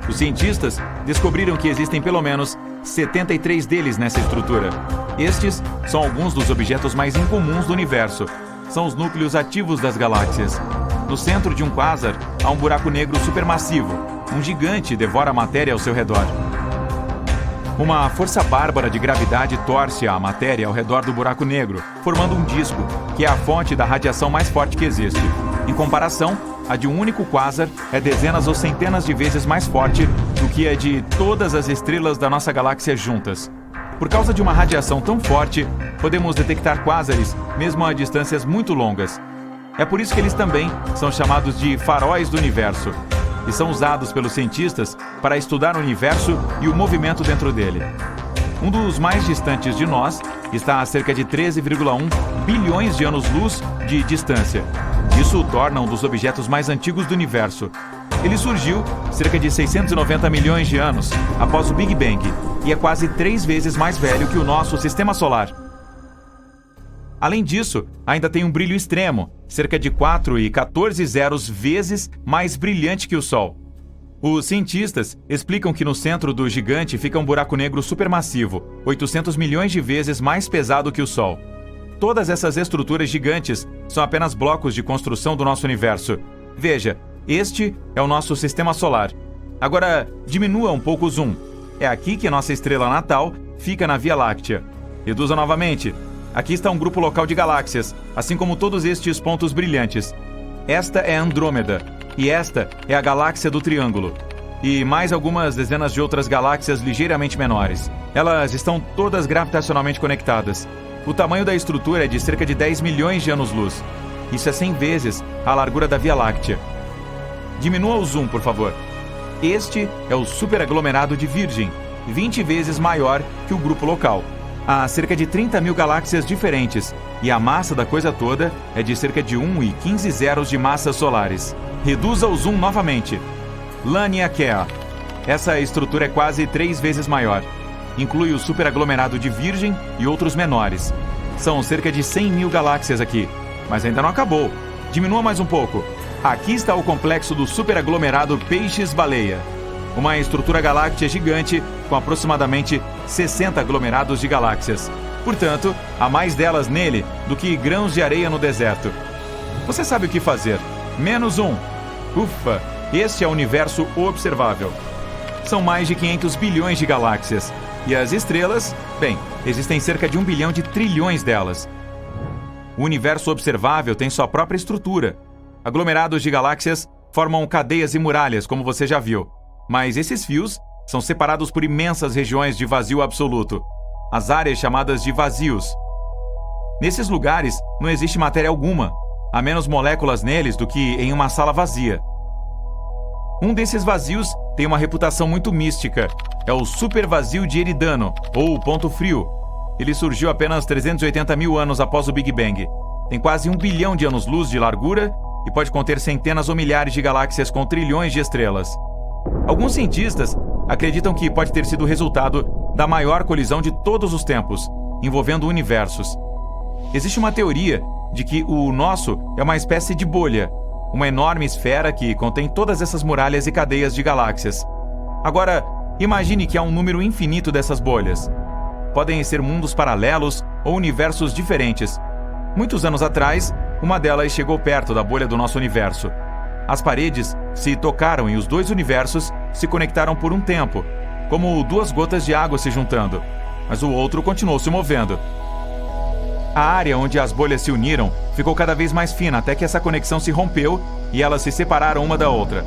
Speaker 5: Os cientistas descobriram que existem pelo menos 73 deles nessa estrutura. Estes são alguns dos objetos mais incomuns do universo. São os núcleos ativos das galáxias. No centro de um quásar há um buraco negro supermassivo. Um gigante devora a matéria ao seu redor. Uma força bárbara de gravidade torce a matéria ao redor do buraco negro, formando um disco, que é a fonte da radiação mais forte que existe. Em comparação, a de um único quásar é dezenas ou centenas de vezes mais forte do que a de todas as estrelas da nossa galáxia juntas. Por causa de uma radiação tão forte, podemos detectar quásares mesmo a distâncias muito longas. É por isso que eles também são chamados de faróis do universo, e são usados pelos cientistas para estudar o universo e o movimento dentro dele. Um dos mais distantes de nós está a cerca de 13,1 bilhões de anos-luz de distância. Isso o torna um dos objetos mais antigos do universo. Ele surgiu cerca de 690 milhões de anos após o Big Bang e é quase 3 vezes mais velho que o nosso Sistema Solar. Além disso, ainda tem um brilho extremo, cerca de 4,14 vezes mais brilhante que o Sol. Os cientistas explicam que no centro do gigante fica um buraco negro supermassivo, 800 milhões de vezes mais pesado que o Sol. Todas essas estruturas gigantes são apenas blocos de construção do nosso universo. Veja, este é o nosso Sistema Solar. Agora, diminua um pouco o zoom. É aqui que nossa estrela natal fica na Via Láctea. Reduza novamente. Aqui está um grupo local de galáxias, assim como todos estes pontos brilhantes. Esta é Andrômeda, e esta é a galáxia do Triângulo. E mais algumas dezenas de outras galáxias ligeiramente menores. Elas estão todas gravitacionalmente conectadas. O tamanho da estrutura é de cerca de 10 milhões de anos-luz. Isso é 100 vezes a largura da Via Láctea. Diminua o zoom, por favor. Este é o superaglomerado de Virgem, 20 vezes maior que o grupo local. Há cerca de 30 mil galáxias diferentes, e a massa da coisa toda é de cerca de 1,15 zeros de massas solares. Reduza o zoom novamente. Laniakea. Essa estrutura é quase 3 vezes maior. Inclui o superaglomerado de Virgem e outros menores. São cerca de 100 mil galáxias aqui, mas ainda não acabou. Diminua mais um pouco. Aqui está o complexo do superaglomerado Peixes-Baleia. Uma estrutura galáctea gigante com aproximadamente 60 aglomerados de galáxias. Portanto, há mais delas nele do que grãos de areia no deserto. Você sabe o que fazer. Menos um. Ufa, este é o universo observável. São mais de 500 bilhões de galáxias. E as estrelas? Bem, existem cerca de 1 bilhão de trilhões delas. O universo observável tem sua própria estrutura. Aglomerados de galáxias formam cadeias e muralhas, como você já viu. Mas esses fios são separados por imensas regiões de vazio absoluto, as áreas chamadas de vazios. Nesses lugares não existe matéria alguma, há menos moléculas neles do que em uma sala vazia. Um desses vazios tem uma reputação muito mística, é o supervazio de Eridano, ou ponto frio. Ele surgiu apenas 380 mil anos após o Big Bang. Tem quase 1 bilhão de anos-luz de largura e pode conter centenas ou milhares de galáxias com trilhões de estrelas. Alguns cientistas acreditam que pode ter sido o resultado da maior colisão de todos os tempos, envolvendo universos. Existe uma teoria de que o nosso é uma espécie de bolha, uma enorme esfera que contém todas essas muralhas e cadeias de galáxias. Agora, imagine que há um número infinito dessas bolhas. Podem ser mundos paralelos ou universos diferentes. Muitos anos atrás, uma delas chegou perto da bolha do nosso universo. As paredes se tocaram e os dois universos se conectaram por um tempo, como 2 gotas de água se juntando, mas o outro continuou se movendo. A área onde as bolhas se uniram ficou cada vez mais fina até que essa conexão se rompeu e elas se separaram uma da outra.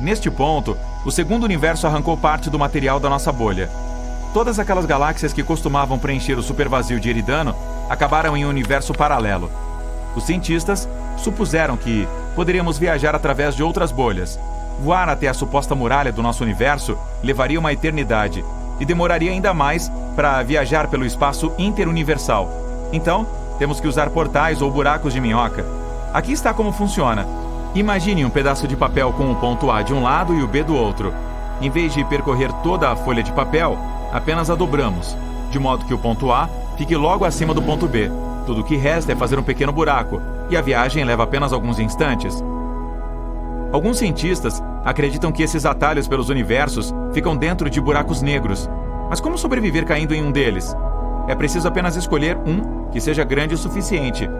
Speaker 5: Neste ponto, o segundo universo arrancou parte do material da nossa bolha. Todas aquelas galáxias que costumavam preencher o supervazio de Eridano acabaram em um universo paralelo. Os cientistas supuseram que poderíamos viajar através de outras bolhas. Voar até a suposta muralha do nosso universo levaria uma eternidade e demoraria ainda mais para viajar pelo espaço interuniversal. Então, temos que usar portais ou buracos de minhoca. Aqui está como funciona. Imagine um pedaço de papel com o ponto A de um lado e o B do outro. Em vez de percorrer toda a folha de papel, apenas a dobramos, de modo que o ponto A fique logo acima do ponto B. Tudo o que resta é fazer um pequeno buraco, e a viagem leva apenas alguns instantes. Alguns cientistas acreditam que esses atalhos pelos universos ficam dentro de buracos negros. Mas como sobreviver caindo em um deles? É preciso apenas escolher um que seja grande o suficiente.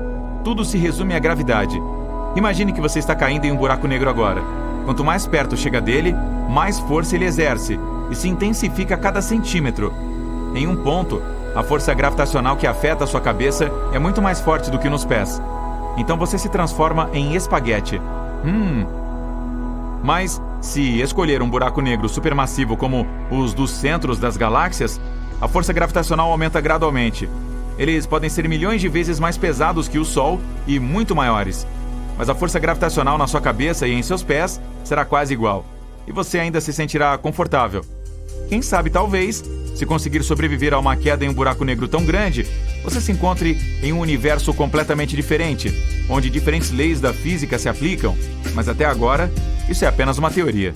Speaker 5: Tudo se resume à gravidade. Imagine que você está caindo em um buraco negro agora. Quanto mais perto chega dele, mais força ele exerce, e se intensifica a cada centímetro. Em um ponto, a força gravitacional que afeta a sua cabeça é muito mais forte do que nos pés. Então você se transforma em espaguete. Mas, se escolher um buraco negro supermassivo como os dos centros das galáxias, a força gravitacional aumenta gradualmente. Eles podem ser milhões de vezes mais pesados que o Sol e muito maiores. Mas a força gravitacional na sua cabeça e em seus pés será quase igual. E você ainda se sentirá confortável. Quem sabe, talvez, se conseguir sobreviver a uma queda em um buraco negro tão grande, você se encontre em um universo completamente diferente, onde diferentes leis da física se aplicam, mas até agora, isso é apenas uma teoria.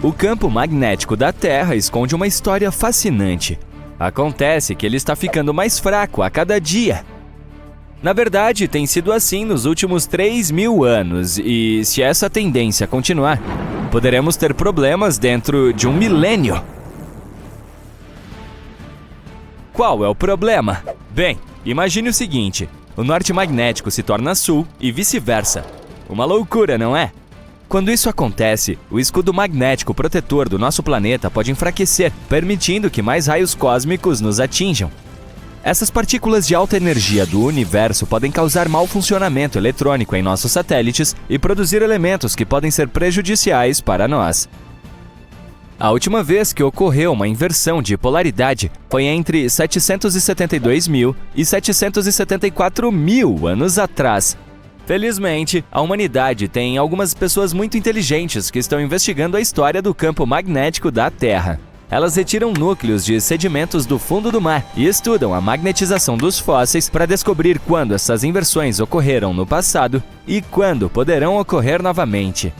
Speaker 2: O campo magnético da Terra esconde uma história fascinante. Acontece que ele está ficando mais fraco a cada dia. Na verdade, tem sido assim nos últimos 3.000 anos, e se essa tendência continuar, poderemos ter problemas dentro de um milênio. Qual é o problema? Bem, imagine o seguinte: o norte magnético se torna sul e vice-versa. Uma loucura, não é? Quando isso acontece, o escudo magnético protetor do nosso planeta pode enfraquecer, permitindo que mais raios cósmicos nos atinjam. Essas partículas de alta energia do universo podem causar mau funcionamento eletrônico em nossos satélites e produzir elementos que podem ser prejudiciais para nós. A última vez que ocorreu uma inversão de polaridade foi entre 772.000 e 774.000 anos atrás. Felizmente, a humanidade tem algumas pessoas muito inteligentes que estão investigando a história do campo magnético da Terra. Elas retiram núcleos de sedimentos do fundo do mar e estudam a magnetização dos fósseis para descobrir quando essas inversões ocorreram no passado e quando poderão ocorrer novamente.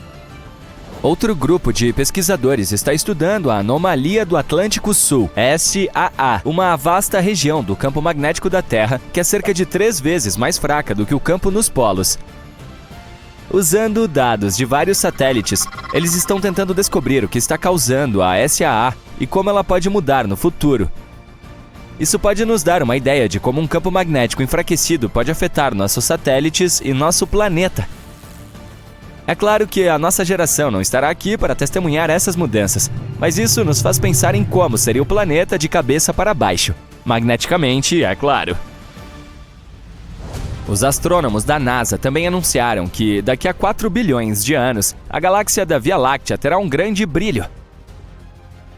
Speaker 2: Outro grupo de pesquisadores está estudando a anomalia do Atlântico Sul, SAA, uma vasta região do campo magnético da Terra que é cerca de 3 vezes mais fraca do que o campo nos polos. Usando dados de vários satélites, eles estão tentando descobrir o que está causando a SAA e como ela pode mudar no futuro. Isso pode nos dar uma ideia de como um campo magnético enfraquecido pode afetar nossos satélites e nosso planeta. É claro que a nossa geração não estará aqui para testemunhar essas mudanças, mas isso nos faz pensar em como seria o planeta de cabeça para baixo. Magneticamente, é claro. Os astrônomos da NASA também anunciaram que, daqui a 4 bilhões de anos, a galáxia da Via Láctea terá um grande brilho.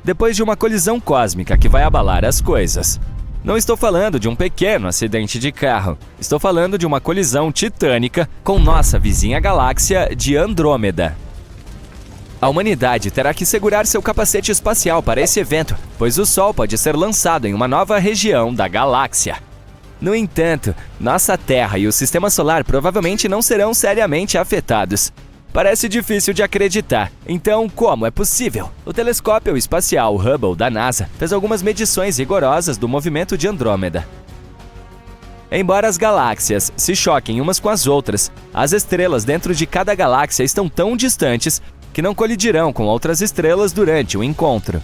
Speaker 2: Depois de uma colisão cósmica que vai abalar as coisas. Não estou falando de um pequeno acidente de carro. Estou falando de uma colisão titânica com nossa vizinha galáxia de Andrômeda. A humanidade terá que segurar seu capacete espacial para esse evento, pois o Sol pode ser lançado em uma nova região da galáxia. No entanto, nossa Terra e o Sistema Solar provavelmente não serão seriamente afetados. Parece difícil de acreditar. Então, como é possível? O telescópio espacial Hubble da NASA fez algumas medições rigorosas do movimento de Andrômeda. Embora as galáxias se choquem umas com as outras, as estrelas dentro de cada galáxia estão tão distantes que não colidirão com outras estrelas durante o encontro.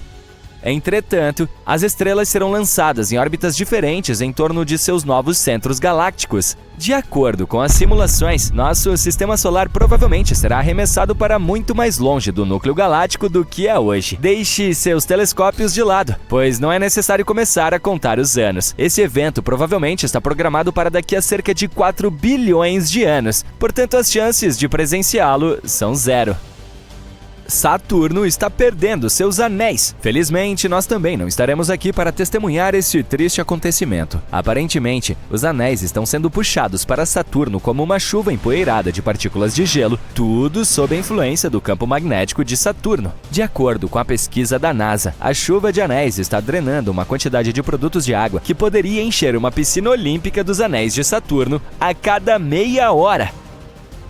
Speaker 2: Entretanto, as estrelas serão lançadas em órbitas diferentes em torno de seus novos centros galácticos. De acordo com as simulações, nosso sistema solar provavelmente será arremessado para muito mais longe do núcleo galáctico do que é hoje. Deixe seus telescópios de lado, pois não é necessário começar a contar os anos. Esse evento provavelmente está programado para daqui a cerca de 4 bilhões de anos, portanto as chances de presenciá-lo são 0. Saturno está perdendo seus anéis. Felizmente, nós também não estaremos aqui para testemunhar este triste acontecimento. Aparentemente, os anéis estão sendo puxados para Saturno como uma chuva empoeirada de partículas de gelo, tudo sob a influência do campo magnético de Saturno. De acordo com a pesquisa da NASA, a chuva de anéis está drenando uma quantidade de produtos de água que poderia encher uma piscina olímpica dos anéis de Saturno a cada meia hora.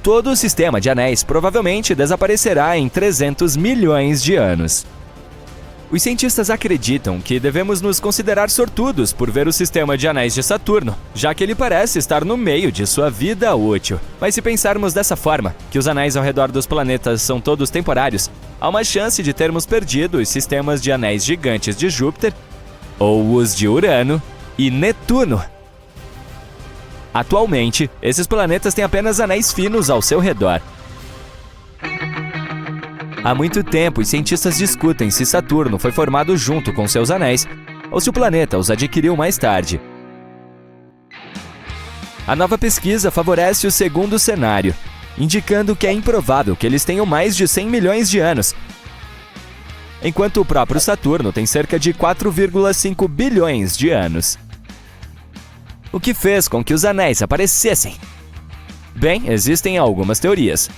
Speaker 2: Todo o sistema de anéis provavelmente desaparecerá em 300 milhões de anos. Os cientistas acreditam que devemos nos considerar sortudos por ver o sistema de anéis de Saturno, já que ele parece estar no meio de sua vida útil. Mas se pensarmos dessa forma, que os anéis ao redor dos planetas são todos temporários, há uma chance de termos perdido os sistemas de anéis gigantes de Júpiter, ou os de Urano e Netuno. Atualmente, esses planetas têm apenas anéis finos ao seu redor. Há muito tempo, os cientistas discutem se Saturno foi formado junto com seus anéis ou se o planeta os adquiriu mais tarde. A nova pesquisa favorece o segundo cenário, indicando que é improvável que eles tenham mais de 100 milhões de anos, enquanto o próprio Saturno tem cerca de 4,5 bilhões de anos. O que fez com que os anéis aparecessem? Bem, existem algumas teorias.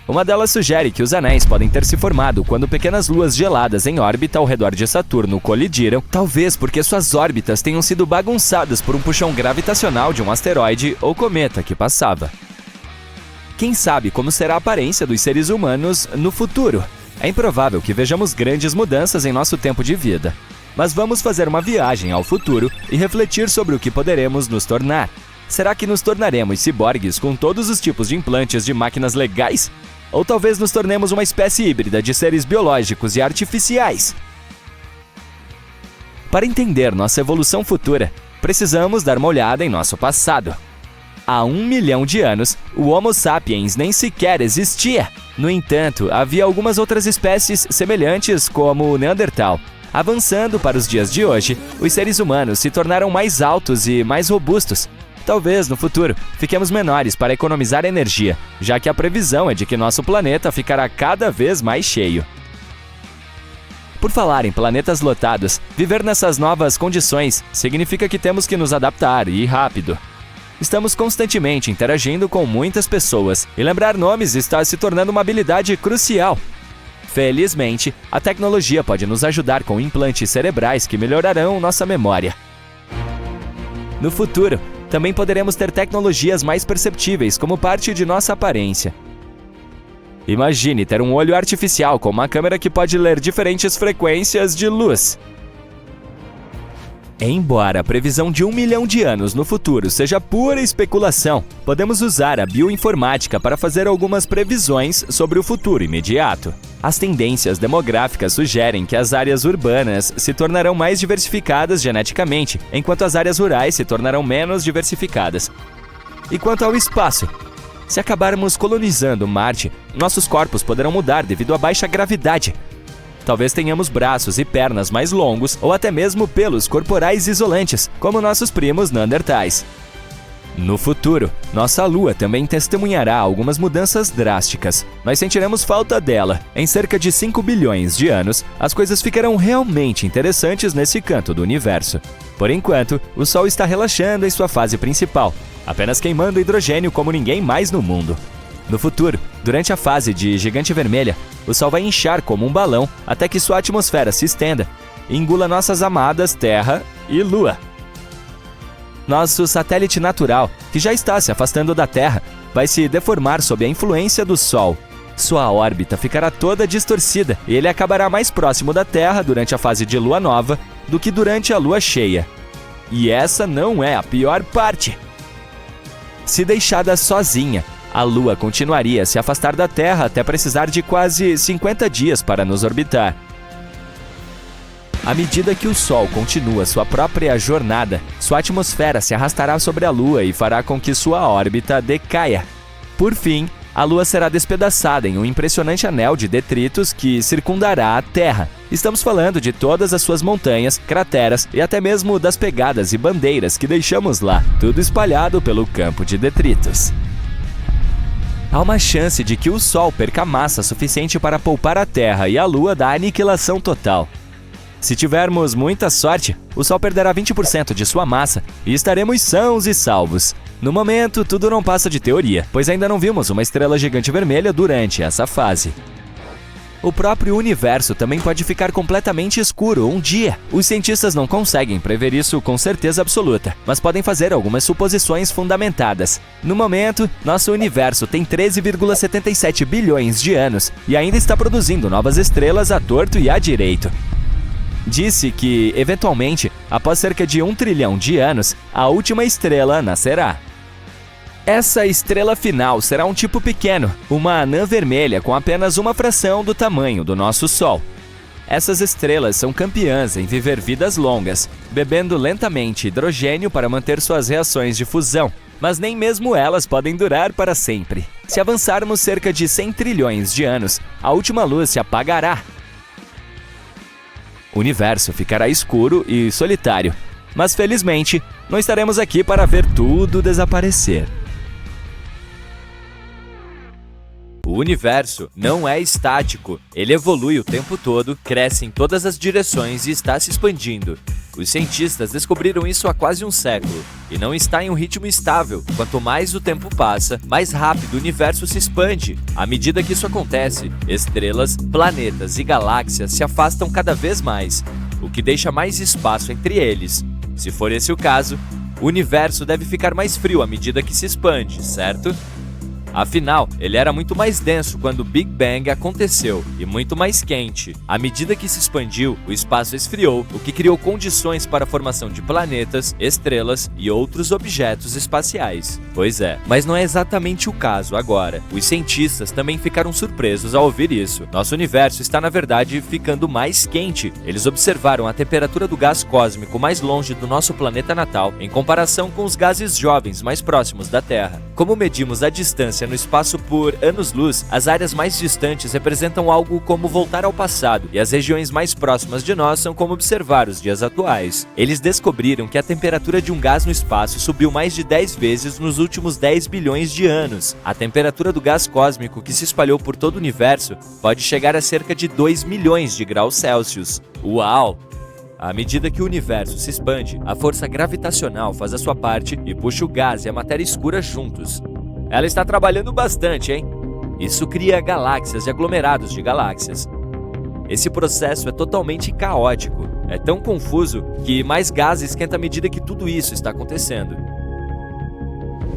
Speaker 2: Uma delas sugere que os anéis podem ter se formado quando pequenas luas geladas em órbita ao redor de Saturno colidiram, talvez porque suas órbitas tenham sido bagunçadas por um puxão gravitacional de um asteroide ou cometa que passava. Quem sabe como será a aparência dos seres humanos no futuro? É improvável que vejamos grandes mudanças em nosso tempo de vida. Mas vamos fazer uma viagem ao futuro e refletir sobre o que poderemos nos tornar. Será que nos tornaremos ciborgues com todos os tipos de implantes de máquinas legais? Ou talvez nos tornemos uma espécie híbrida de seres biológicos e artificiais? Para entender nossa evolução futura, precisamos dar uma olhada em nosso passado. Há 1 milhão de anos, o Homo sapiens nem sequer existia. No entanto, havia algumas outras espécies semelhantes, como o Neandertal. Avançando para os dias de hoje, os seres humanos se tornaram mais altos e mais robustos. Talvez, no futuro, fiquemos menores para economizar energia, já que a previsão é de que nosso planeta ficará cada vez mais cheio. Por falar em planetas lotados, viver nessas novas condições significa que temos que nos adaptar e rápido. Estamos constantemente interagindo com muitas pessoas e lembrar nomes está se tornando uma habilidade crucial. Felizmente, a tecnologia pode nos ajudar com implantes cerebrais que melhorarão nossa memória. No futuro, também poderemos ter tecnologias mais perceptíveis como parte de nossa aparência. Imagine ter um olho artificial com uma câmera que pode ler diferentes frequências de luz. Embora a previsão de 1 milhão de anos no futuro seja pura especulação, podemos usar a bioinformática para fazer algumas previsões sobre o futuro imediato. As tendências demográficas sugerem que as áreas urbanas se tornarão mais diversificadas geneticamente, enquanto as áreas rurais se tornarão menos diversificadas. E quanto ao espaço? Se acabarmos colonizando Marte, nossos corpos poderão mudar devido à baixa gravidade. Talvez tenhamos braços e pernas mais longos ou até mesmo pelos corporais isolantes, como nossos primos neandertais. No futuro, nossa Lua também testemunhará algumas mudanças drásticas. Nós sentiremos falta dela. Em cerca de 5 bilhões de anos, as coisas ficarão realmente interessantes nesse canto do universo. Por enquanto, o Sol está relaxando em sua fase principal, apenas queimando hidrogênio como ninguém mais no mundo. No futuro, durante a fase de gigante vermelha, o Sol vai inchar como um balão até que sua atmosfera se estenda e engula nossas amadas Terra e Lua. Nosso satélite natural, que já está se afastando da Terra, vai se deformar sob a influência do Sol. Sua órbita ficará toda distorcida e ele acabará mais próximo da Terra durante a fase de lua nova do que durante a lua cheia. E essa não é a pior parte. Se deixada sozinha, a Lua continuaria a se afastar da Terra até precisar de quase 50 dias para nos orbitar. À medida que o Sol continua sua própria jornada, sua atmosfera se arrastará sobre a Lua e fará com que sua órbita decaia. Por fim, a Lua será despedaçada em um impressionante anel de detritos que circundará a Terra. Estamos falando de todas as suas montanhas, crateras e até mesmo das pegadas e bandeiras que deixamos lá, tudo espalhado pelo campo de detritos. há uma chance de que o Sol perca massa suficiente para poupar a Terra e a Lua da aniquilação total. Se tivermos muita sorte, o Sol perderá 20% de sua massa e estaremos sãos e salvos. No momento, tudo não passa de teoria, pois ainda não vimos uma estrela gigante vermelha durante essa fase. O próprio universo também pode ficar completamente escuro um dia. Os cientistas não conseguem prever isso com certeza absoluta, mas podem fazer algumas suposições fundamentadas. No momento, nosso universo tem 13,77 bilhões de anos e ainda está produzindo novas estrelas à torto e à direito. Disse que, eventualmente, após cerca de 1 trilhão de anos, a última estrela nascerá. Essa estrela final será um tipo pequeno, uma anã vermelha com apenas uma fração do tamanho do nosso Sol. Essas estrelas são campeãs em viver vidas longas, bebendo lentamente hidrogênio para manter suas reações de fusão, mas nem mesmo elas podem durar para sempre. Se avançarmos cerca de 100 trilhões de anos, a última luz se apagará. O universo ficará escuro e solitário, mas felizmente não estaremos aqui para ver tudo desaparecer. O universo não é estático, ele evolui o tempo todo, cresce em todas as direções e está se expandindo. Os cientistas descobriram isso há quase um século, e não está em um ritmo estável. Quanto mais o tempo passa, mais rápido o universo se expande. À medida que isso acontece, estrelas, planetas e galáxias se afastam cada vez mais, o que deixa mais espaço entre eles. Se for esse o caso, o universo deve ficar mais frio à medida que se expande, certo? Afinal, ele era muito mais denso quando o Big Bang aconteceu e muito mais quente. À medida que se expandiu, o espaço esfriou, o que criou condições para a formação de planetas, estrelas e outros objetos espaciais. Pois é, mas não é exatamente o caso agora. Os cientistas também ficaram surpresos ao ouvir isso. Nosso universo está, na verdade, ficando mais quente. Eles observaram a temperatura do gás cósmico mais longe do nosso planeta natal em comparação com os gases jovens mais próximos da Terra. Como medimos a distância no espaço por anos-luz, as áreas mais distantes representam algo como voltar ao passado, e as regiões mais próximas de nós são como observar os dias atuais. Eles descobriram que a temperatura de um gás no espaço subiu mais de 10 vezes nos últimos 10 bilhões de anos. A temperatura do gás cósmico que se espalhou por todo o universo pode chegar a cerca de 2 milhões de graus Celsius. Uau! À medida que o universo se expande, a força gravitacional faz a sua parte e puxa o gás e a matéria escura juntos. Ela está trabalhando bastante, hein? Isso cria galáxias e aglomerados de galáxias. Esse processo é totalmente caótico. É tão confuso que mais gás esquenta à medida que tudo isso está acontecendo.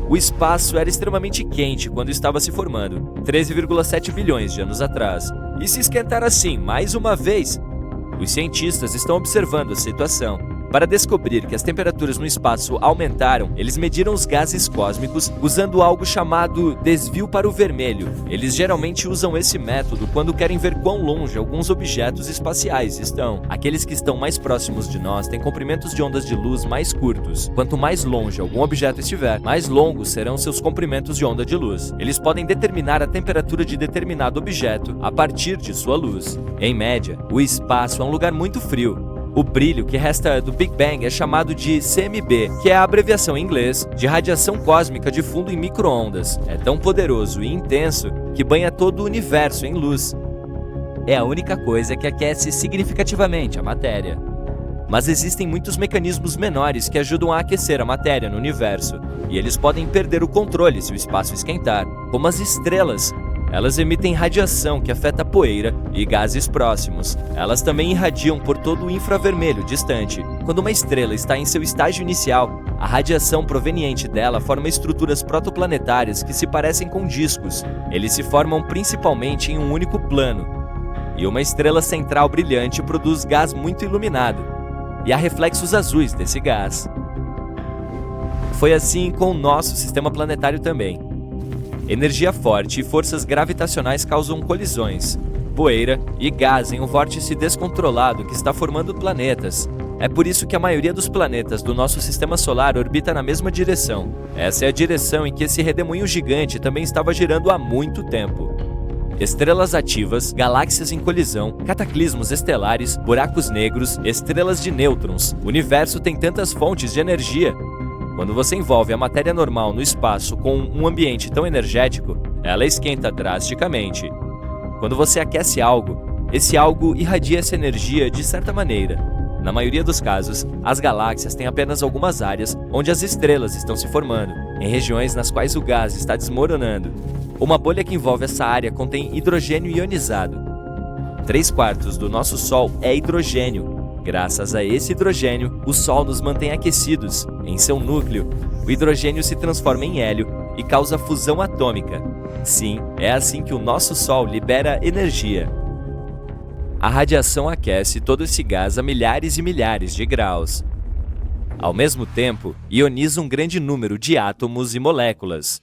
Speaker 2: O espaço era extremamente quente quando estava se formando, 13,7 bilhões de anos atrás. E se esquentar assim mais uma vez? Os cientistas estão observando a situação. Para descobrir que as temperaturas no espaço aumentaram, eles mediram os gases cósmicos usando algo chamado desvio para o vermelho. Eles geralmente usam esse método quando querem ver quão longe alguns objetos espaciais estão. Aqueles que estão mais próximos de nós têm comprimentos de ondas de luz mais curtos. Quanto mais longe algum objeto estiver, mais longos serão seus comprimentos de onda de luz. Eles podem determinar a temperatura de determinado objeto a partir de sua luz. Em média, o espaço é um lugar muito frio. O brilho que resta do Big Bang é chamado de CMB, que é a abreviação em inglês de radiação cósmica de fundo em micro-ondas. É tão poderoso e intenso que banha todo o universo em luz. É a única coisa que aquece significativamente a matéria. Mas existem muitos mecanismos menores que ajudam a aquecer a matéria no universo, e eles podem perder o controle se o espaço esquentar, como as estrelas. Elas emitem radiação que afeta poeira e gases próximos. Elas também irradiam por todo o infravermelho distante. Quando uma estrela está em seu estágio inicial, a radiação proveniente dela forma estruturas protoplanetárias que se parecem com discos. Eles se formam principalmente em um único plano. E uma estrela central brilhante produz gás muito iluminado. E há reflexos azuis desse gás. Foi assim com o nosso sistema planetário também. Energia forte e forças gravitacionais causam colisões, poeira e gás em um vórtice descontrolado que está formando planetas. É por isso que a maioria dos planetas do nosso sistema solar orbita na mesma direção. Essa é a direção em que esse redemoinho gigante também estava girando há muito tempo. Estrelas ativas, galáxias em colisão, cataclismos estelares, buracos negros, estrelas de nêutrons. O universo tem tantas fontes de energia. Quando você envolve a matéria normal no espaço com um ambiente tão energético, ela esquenta drasticamente. Quando você aquece algo, esse algo irradia essa energia de certa maneira. Na maioria dos casos, as galáxias têm apenas algumas áreas onde as estrelas estão se formando, em regiões nas quais o gás está desmoronando. Uma bolha que envolve essa área contém hidrogênio ionizado. 3/4 do nosso Sol é hidrogênio. Graças a esse hidrogênio, o Sol nos mantém aquecidos. Em seu núcleo, o hidrogênio se transforma em hélio e causa fusão atômica. Sim, é assim que o nosso Sol libera energia. A radiação aquece todo esse gás a milhares e milhares de graus. Ao mesmo tempo, ioniza um grande número de átomos e moléculas,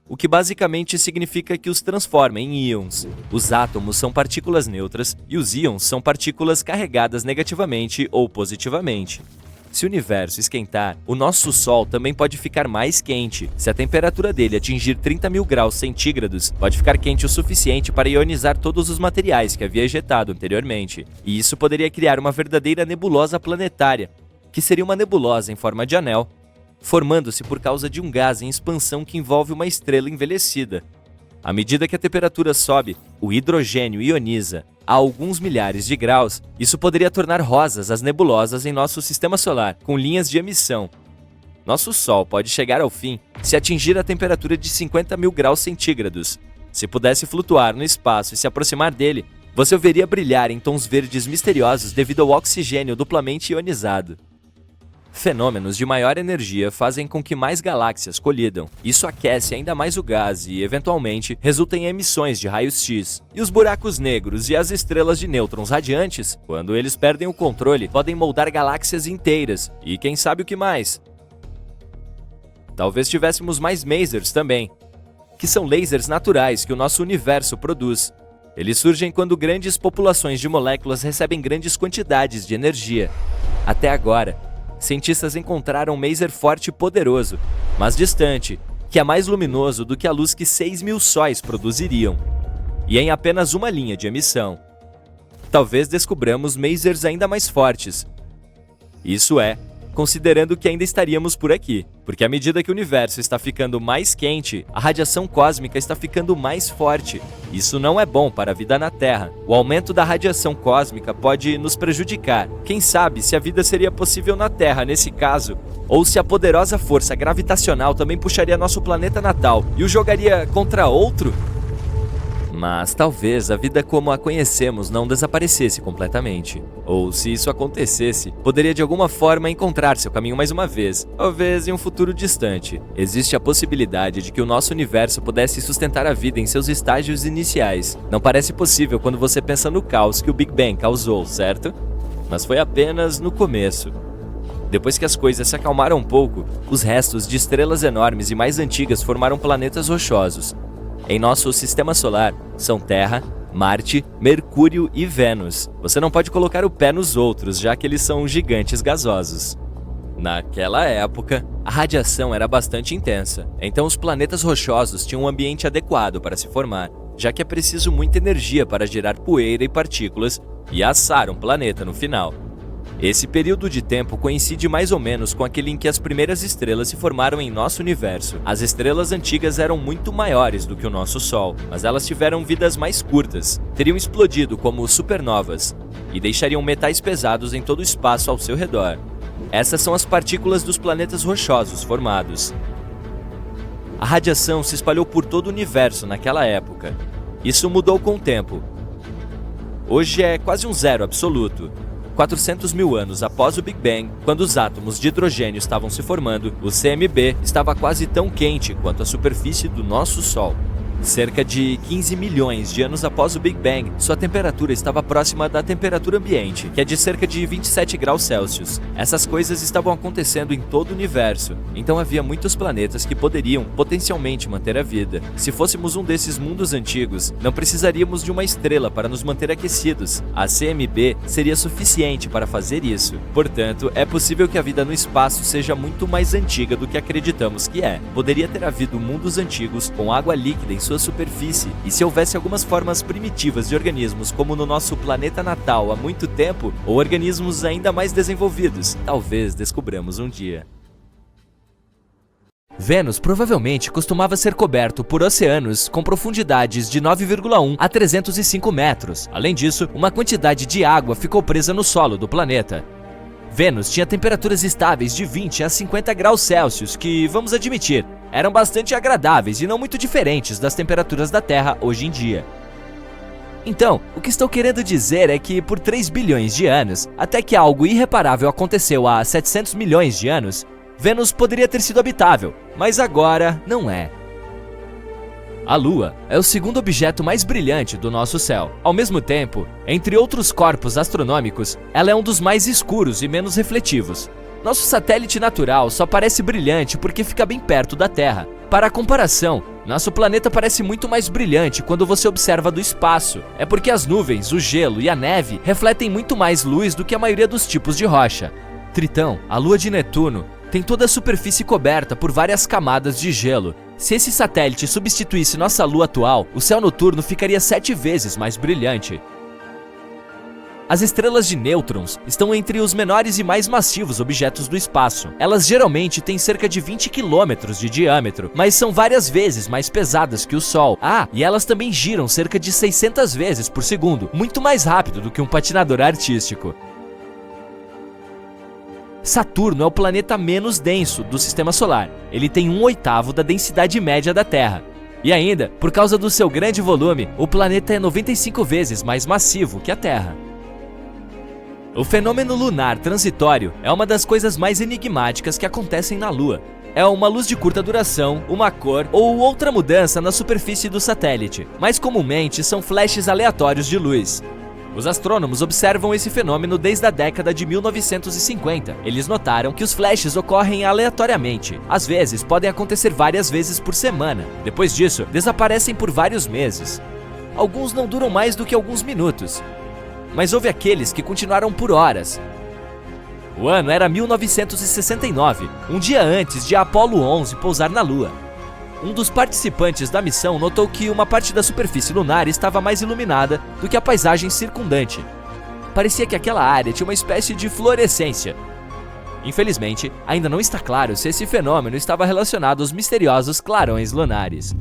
Speaker 2: o que basicamente significa que os transforma em íons. Os átomos são partículas neutras e os íons são partículas carregadas negativamente ou positivamente. Se o universo esquentar, o nosso Sol também pode ficar mais quente. Se a temperatura dele atingir 30.000 graus centígrados, pode ficar quente o suficiente para ionizar todos os materiais que havia ejetado anteriormente. E isso poderia criar uma verdadeira nebulosa planetária, que seria uma nebulosa em forma de anel, formando-se por causa de um gás em expansão que envolve uma estrela envelhecida. À medida que a temperatura sobe, o hidrogênio ioniza a alguns milhares de graus. Isso poderia tornar rosas as nebulosas em nosso sistema solar, com linhas de emissão. Nosso Sol pode chegar ao fim se atingir a temperatura de 50.000 graus centígrados. Se pudesse flutuar no espaço e se aproximar dele, você o veria brilhar em tons verdes misteriosos devido ao oxigênio duplamente ionizado. Fenômenos de maior energia fazem com que mais galáxias colidam. Isso aquece ainda mais o gás e, eventualmente, resulta em emissões de raios-x. E os buracos negros e as estrelas de nêutrons radiantes, quando eles perdem o controle, podem moldar galáxias inteiras. E quem sabe o que mais? Talvez tivéssemos mais masers também, que são lasers naturais que o nosso universo produz. Eles surgem quando grandes populações de moléculas recebem grandes quantidades de energia. Até agora, cientistas encontraram um maser forte e poderoso, mas distante, que é mais luminoso do que a luz que 6.000 sóis produziriam, e em apenas uma linha de emissão. Talvez descubramos masers ainda mais fortes. Isso é, considerando que ainda estaríamos por aqui, porque à medida que o universo está ficando mais quente, a radiação cósmica está ficando mais forte. Isso não é bom para a vida na Terra. O aumento da radiação cósmica pode nos prejudicar. Quem sabe se a vida seria possível na Terra nesse caso, ou se a poderosa força gravitacional também puxaria nosso planeta natal e o jogaria contra outro? Mas talvez a vida como a conhecemos não desaparecesse completamente. Ou se isso acontecesse, poderia de alguma forma encontrar seu caminho mais uma vez, talvez em um futuro distante. Existe a possibilidade de que o nosso universo pudesse sustentar a vida em seus estágios iniciais. Não parece possível quando você pensa no caos que o Big Bang causou, certo? Mas foi apenas no começo. Depois que as coisas se acalmaram um pouco, os restos de estrelas enormes e mais antigas formaram planetas rochosos. Em nosso sistema solar, são Terra, Marte, Mercúrio e Vênus. Você não pode colocar o pé nos outros, já que eles são gigantes gasosos. Naquela época, a radiação era bastante intensa, então os planetas rochosos tinham um ambiente adequado para se formar, já que é preciso muita energia para gerar poeira e partículas e assar um planeta no final. Esse período de tempo coincide mais ou menos com aquele em que as primeiras estrelas se formaram em nosso universo. As estrelas antigas eram muito maiores do que o nosso Sol, mas elas tiveram vidas mais curtas, teriam explodido como supernovas e deixariam metais pesados em todo o espaço ao seu redor. Essas são as partículas dos planetas rochosos formados. A radiação se espalhou por todo o universo naquela época. Isso mudou com o tempo. Hoje é quase um zero absoluto. 400.000 anos após o Big Bang, quando os átomos de hidrogênio estavam se formando, o CMB estava quase tão quente quanto a superfície do nosso Sol. Cerca de 15 milhões de anos após o Big Bang, sua temperatura estava próxima da temperatura ambiente, que é de cerca de 27 graus Celsius. Essas coisas estavam acontecendo em todo o universo, então havia muitos planetas que poderiam potencialmente manter a vida. Se fôssemos um desses mundos antigos, não precisaríamos de uma estrela para nos manter aquecidos. A CMB seria suficiente para fazer isso. Portanto, é possível que a vida no espaço seja muito mais antiga do que acreditamos que é. Poderia ter havido mundos antigos com água líquida em sua superfície, e se houvesse algumas formas primitivas de organismos como no nosso planeta natal há muito tempo, ou organismos ainda mais desenvolvidos, talvez descubramos um dia. Vênus provavelmente costumava ser coberto por oceanos com profundidades de 9,1 a 305 metros. Além disso, uma quantidade de água ficou presa no solo do planeta. Vênus tinha temperaturas estáveis de 20 a 50 graus Celsius que, vamos admitir, eram bastante agradáveis e não muito diferentes das temperaturas da Terra hoje em dia. Então, o que estou querendo dizer é que por 3 bilhões de anos, até que algo irreparável aconteceu há 700 milhões de anos, Vênus poderia ter sido habitável, mas agora não é. A Lua é o segundo objeto mais brilhante do nosso céu. Ao mesmo tempo, entre outros corpos astronômicos, ela é um dos mais escuros e menos refletivos. Nosso satélite natural só parece brilhante porque fica bem perto da Terra. Para a comparação, nosso planeta parece muito mais brilhante quando você observa do espaço. É porque as nuvens, o gelo e a neve refletem muito mais luz do que a maioria dos tipos de rocha. Tritão, a lua de Netuno, tem toda a superfície coberta por várias camadas de gelo. Se esse satélite substituísse nossa lua atual, o céu noturno ficaria 7 vezes mais brilhante. As estrelas de nêutrons estão entre os menores e mais massivos objetos do espaço. Elas geralmente têm cerca de 20 quilômetros de diâmetro, mas são várias vezes mais pesadas que o Sol. E elas também giram cerca de 600 vezes por segundo, muito mais rápido do que um patinador artístico. Saturno é o planeta menos denso do Sistema Solar. Ele tem 1/8 da densidade média da Terra. E ainda, por causa do seu grande volume, o planeta é 95 vezes mais massivo que a Terra. O fenômeno lunar transitório é uma das coisas mais enigmáticas que acontecem na Lua. É uma luz de curta duração, uma cor ou outra mudança na superfície do satélite. Mais comumente, são flashes aleatórios de luz. Os astrônomos observam esse fenômeno desde a década de 1950. Eles notaram que os flashes ocorrem aleatoriamente. Às vezes, podem acontecer várias vezes por semana. Depois disso, desaparecem por vários meses. Alguns não duram mais do que alguns minutos. Mas houve aqueles que continuaram por horas. O ano era 1969, um dia antes de Apollo 11 pousar na Lua. Um dos participantes da missão notou que uma parte da superfície lunar estava mais iluminada do que a paisagem circundante. Parecia que aquela área tinha uma espécie de fluorescência. Infelizmente, ainda não está claro se esse fenômeno estava relacionado aos misteriosos clarões lunares.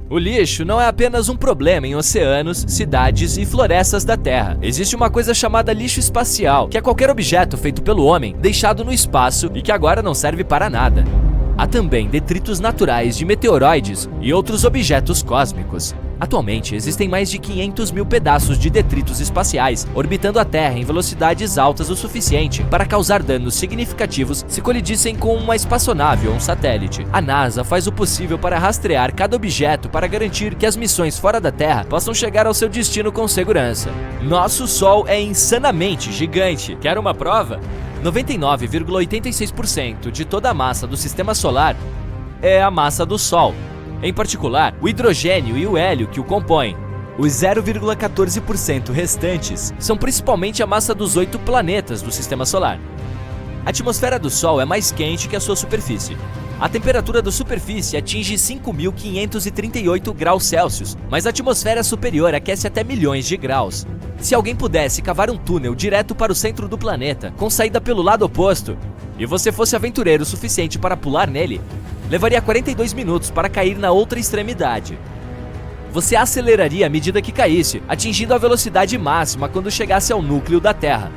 Speaker 2: O lixo não é apenas um problema em oceanos, cidades e florestas da Terra. Existe uma coisa chamada lixo espacial, que é qualquer objeto feito pelo homem, deixado no espaço e que agora não serve para nada. Há também detritos naturais de meteoroides e outros objetos cósmicos. Atualmente, existem mais de 500 mil pedaços de detritos espaciais orbitando a Terra em velocidades altas o suficiente para causar danos significativos se colidissem com uma espaçonave ou um satélite. A NASA faz o possível para rastrear cada objeto para garantir que as missões fora da Terra possam chegar ao seu destino com segurança. Nosso Sol é insanamente gigante. Quer uma prova? 99,86% de toda a massa do Sistema Solar é a massa do Sol. Em particular, o hidrogênio e o hélio que o compõem. Os 0,14% restantes são principalmente a massa dos 8 planetas do Sistema Solar. A atmosfera do Sol é mais quente que a sua superfície. A temperatura da superfície atinge 5.538 graus Celsius, mas a atmosfera superior aquece até milhões de graus. Se alguém pudesse cavar um túnel direto para o centro do planeta, com saída pelo lado oposto, e você fosse aventureiro o suficiente para pular nele, levaria 42 minutos para cair na outra extremidade. Você aceleraria à medida que caísse, atingindo a velocidade máxima quando chegasse ao núcleo da Terra.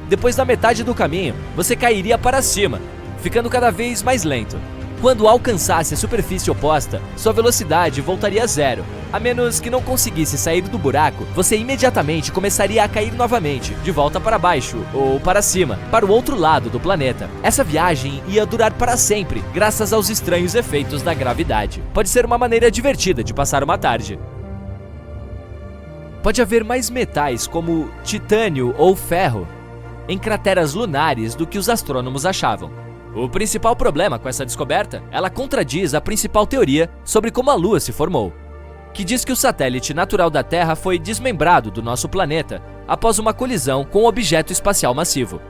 Speaker 2: Depois da metade do caminho, você cairia para cima, ficando cada vez mais lento. Quando alcançasse a superfície oposta, sua velocidade voltaria a zero. A menos que não conseguisse sair do buraco, você imediatamente começaria a cair novamente, de volta para baixo, ou para cima, para o outro lado do planeta. Essa viagem ia durar para sempre, graças aos estranhos efeitos da gravidade. Pode ser uma maneira divertida de passar uma tarde. Pode haver mais metais como titânio ou ferro em crateras lunares do que os astrônomos achavam. O principal problema com essa descoberta, ela contradiz a principal teoria sobre como a Lua se formou, que diz que o satélite natural da Terra foi desmembrado do nosso planeta após uma colisão com um objeto espacial massivo.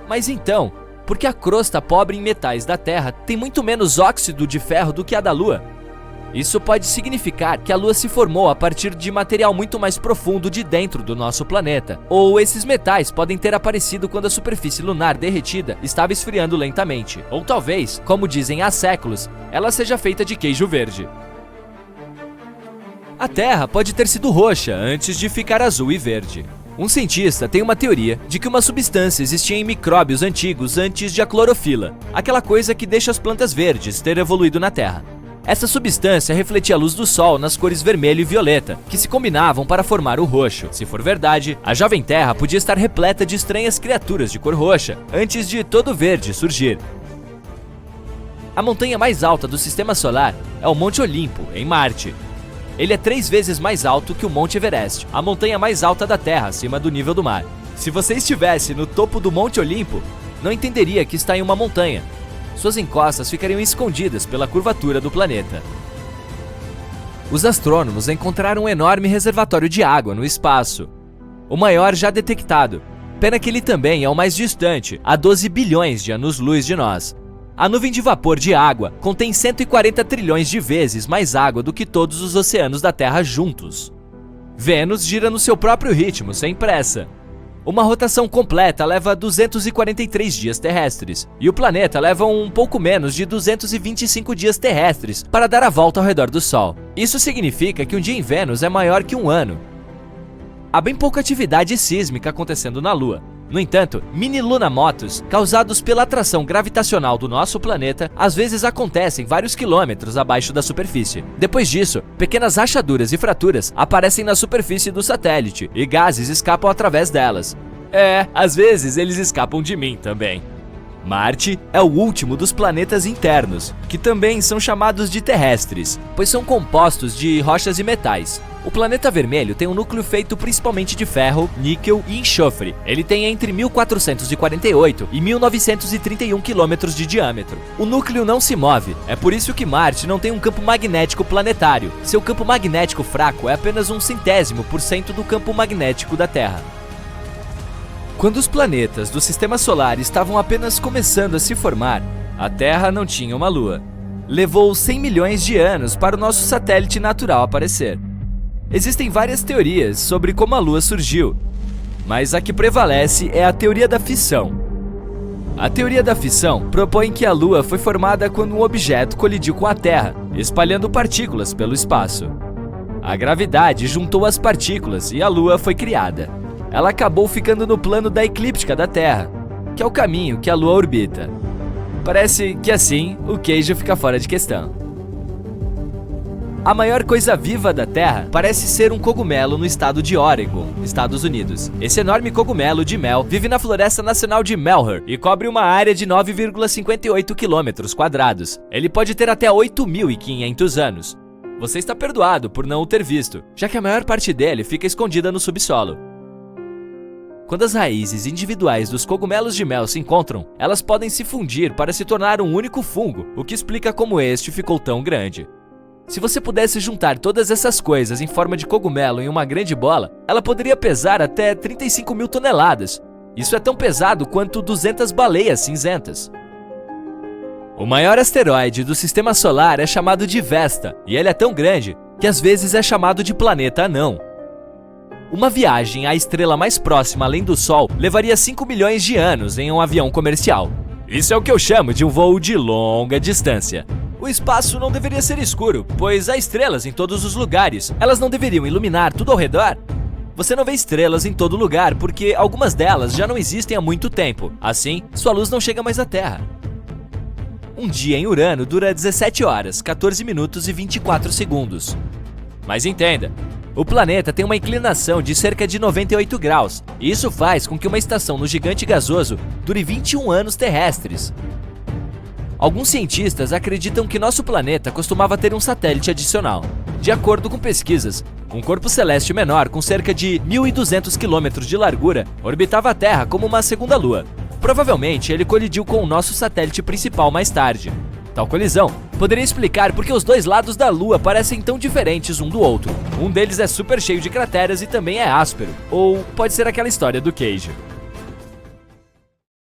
Speaker 2: Mas então, por que a crosta pobre em metais da Terra tem muito menos óxido de ferro do que a da Lua? Isso pode significar que a Lua se formou a partir de material muito mais profundo de dentro do nosso planeta, ou esses metais podem ter aparecido quando a superfície lunar derretida estava esfriando lentamente, ou talvez, como dizem há séculos, ela seja feita de queijo verde. A Terra pode ter sido roxa antes de ficar azul e verde. Um cientista tem uma teoria de que uma substância existia em micróbios antigos antes de a clorofila, aquela coisa que deixa as plantas verdes, ter evoluído na Terra. Essa substância refletia a luz do Sol nas cores vermelho e violeta, que se combinavam para formar o roxo. Se for verdade, a jovem Terra podia estar repleta de estranhas criaturas de cor roxa, antes de todo verde surgir. A montanha mais alta do Sistema Solar é o Monte Olimpo, em Marte. Ele é 3 vezes mais alto que o Monte Everest, a montanha mais alta da Terra, acima do nível do mar. Se você estivesse no topo do Monte Olimpo, não entenderia que está em uma montanha. Suas encostas ficariam escondidas pela curvatura do planeta. Os astrônomos encontraram um enorme reservatório de água no espaço, o maior já detectado. Pena que ele também é o mais distante, a 12 bilhões de anos-luz de nós. A nuvem de vapor de água contém 140 trilhões de vezes mais água do que todos os oceanos da Terra juntos. Vênus gira no seu próprio ritmo, sem pressa. Uma rotação completa leva 243 dias terrestres, e o planeta leva um pouco menos de 225 dias terrestres para dar a volta ao redor do Sol. Isso significa que um dia em Vênus é maior que um ano. Há bem pouca atividade sísmica acontecendo na Lua. No entanto, mini-lunamotos, causados pela atração gravitacional do nosso planeta, às vezes acontecem vários quilômetros abaixo da superfície. Depois disso, pequenas rachaduras e fraturas aparecem na superfície do satélite, e gases escapam através delas. Às vezes eles escapam de mim também. Marte é o último dos planetas internos, que também são chamados de terrestres, pois são compostos de rochas e metais. O planeta vermelho tem um núcleo feito principalmente de ferro, níquel e enxofre. Ele tem entre 1.448 e 1.931 quilômetros de diâmetro. O núcleo não se move, é por isso que Marte não tem um campo magnético planetário. Seu campo magnético fraco é apenas 0,1% do campo magnético da Terra. Quando os planetas do Sistema Solar estavam apenas começando a se formar, a Terra não tinha uma Lua. Levou 100 milhões de anos para o nosso satélite natural aparecer. Existem várias teorias sobre como a Lua surgiu, mas a que prevalece é a teoria da fissão. A teoria da fissão propõe que a Lua foi formada quando um objeto colidiu com a Terra, espalhando partículas pelo espaço. A gravidade juntou as partículas e a Lua foi criada. Ela acabou ficando no plano da eclíptica da Terra, que é o caminho que a Lua orbita. Parece que assim o queijo fica fora de questão. A maior coisa viva da Terra parece ser um cogumelo no estado de Oregon, Estados Unidos. Esse enorme cogumelo de mel vive na Floresta Nacional de Malheur e cobre uma área de 9,58 km². Ele pode ter até 8.500 anos. Você está perdoado por não o ter visto, já que a maior parte dele fica escondida no subsolo. Quando as raízes individuais dos cogumelos de mel se encontram, elas podem se fundir para se tornar um único fungo, o que explica como este ficou tão grande. Se você pudesse juntar todas essas coisas em forma de cogumelo em uma grande bola, ela poderia pesar até 35 mil toneladas. Isso é tão pesado quanto 200 baleias cinzentas. O maior asteroide do Sistema Solar é chamado de Vesta, e ele é tão grande que às vezes é chamado de planeta anão. Uma viagem à estrela mais próxima além do Sol levaria 5 milhões de anos em um avião comercial. Isso é o que eu chamo de um voo de longa distância. O espaço não deveria ser escuro, pois há estrelas em todos os lugares. Elas não deveriam iluminar tudo ao redor? Você não vê estrelas em todo lugar porque algumas delas já não existem há muito tempo. Assim, sua luz não chega mais à Terra. Um dia em Urano dura 17 horas, 14 minutos e 24 segundos. Mas entenda, o planeta tem uma inclinação de cerca de 98 graus, e isso faz com que uma estação no gigante gasoso dure 21 anos terrestres. Alguns cientistas acreditam que nosso planeta costumava ter um satélite adicional. De acordo com pesquisas, um corpo celeste menor com cerca de 1.200 km de largura orbitava a Terra como uma segunda lua. Provavelmente ele colidiu com o nosso satélite principal mais tarde. Tal colisão poderia explicar por que os dois lados da Lua parecem tão diferentes um do outro. Um deles é super cheio de crateras e também é áspero. Ou pode ser aquela história do queijo.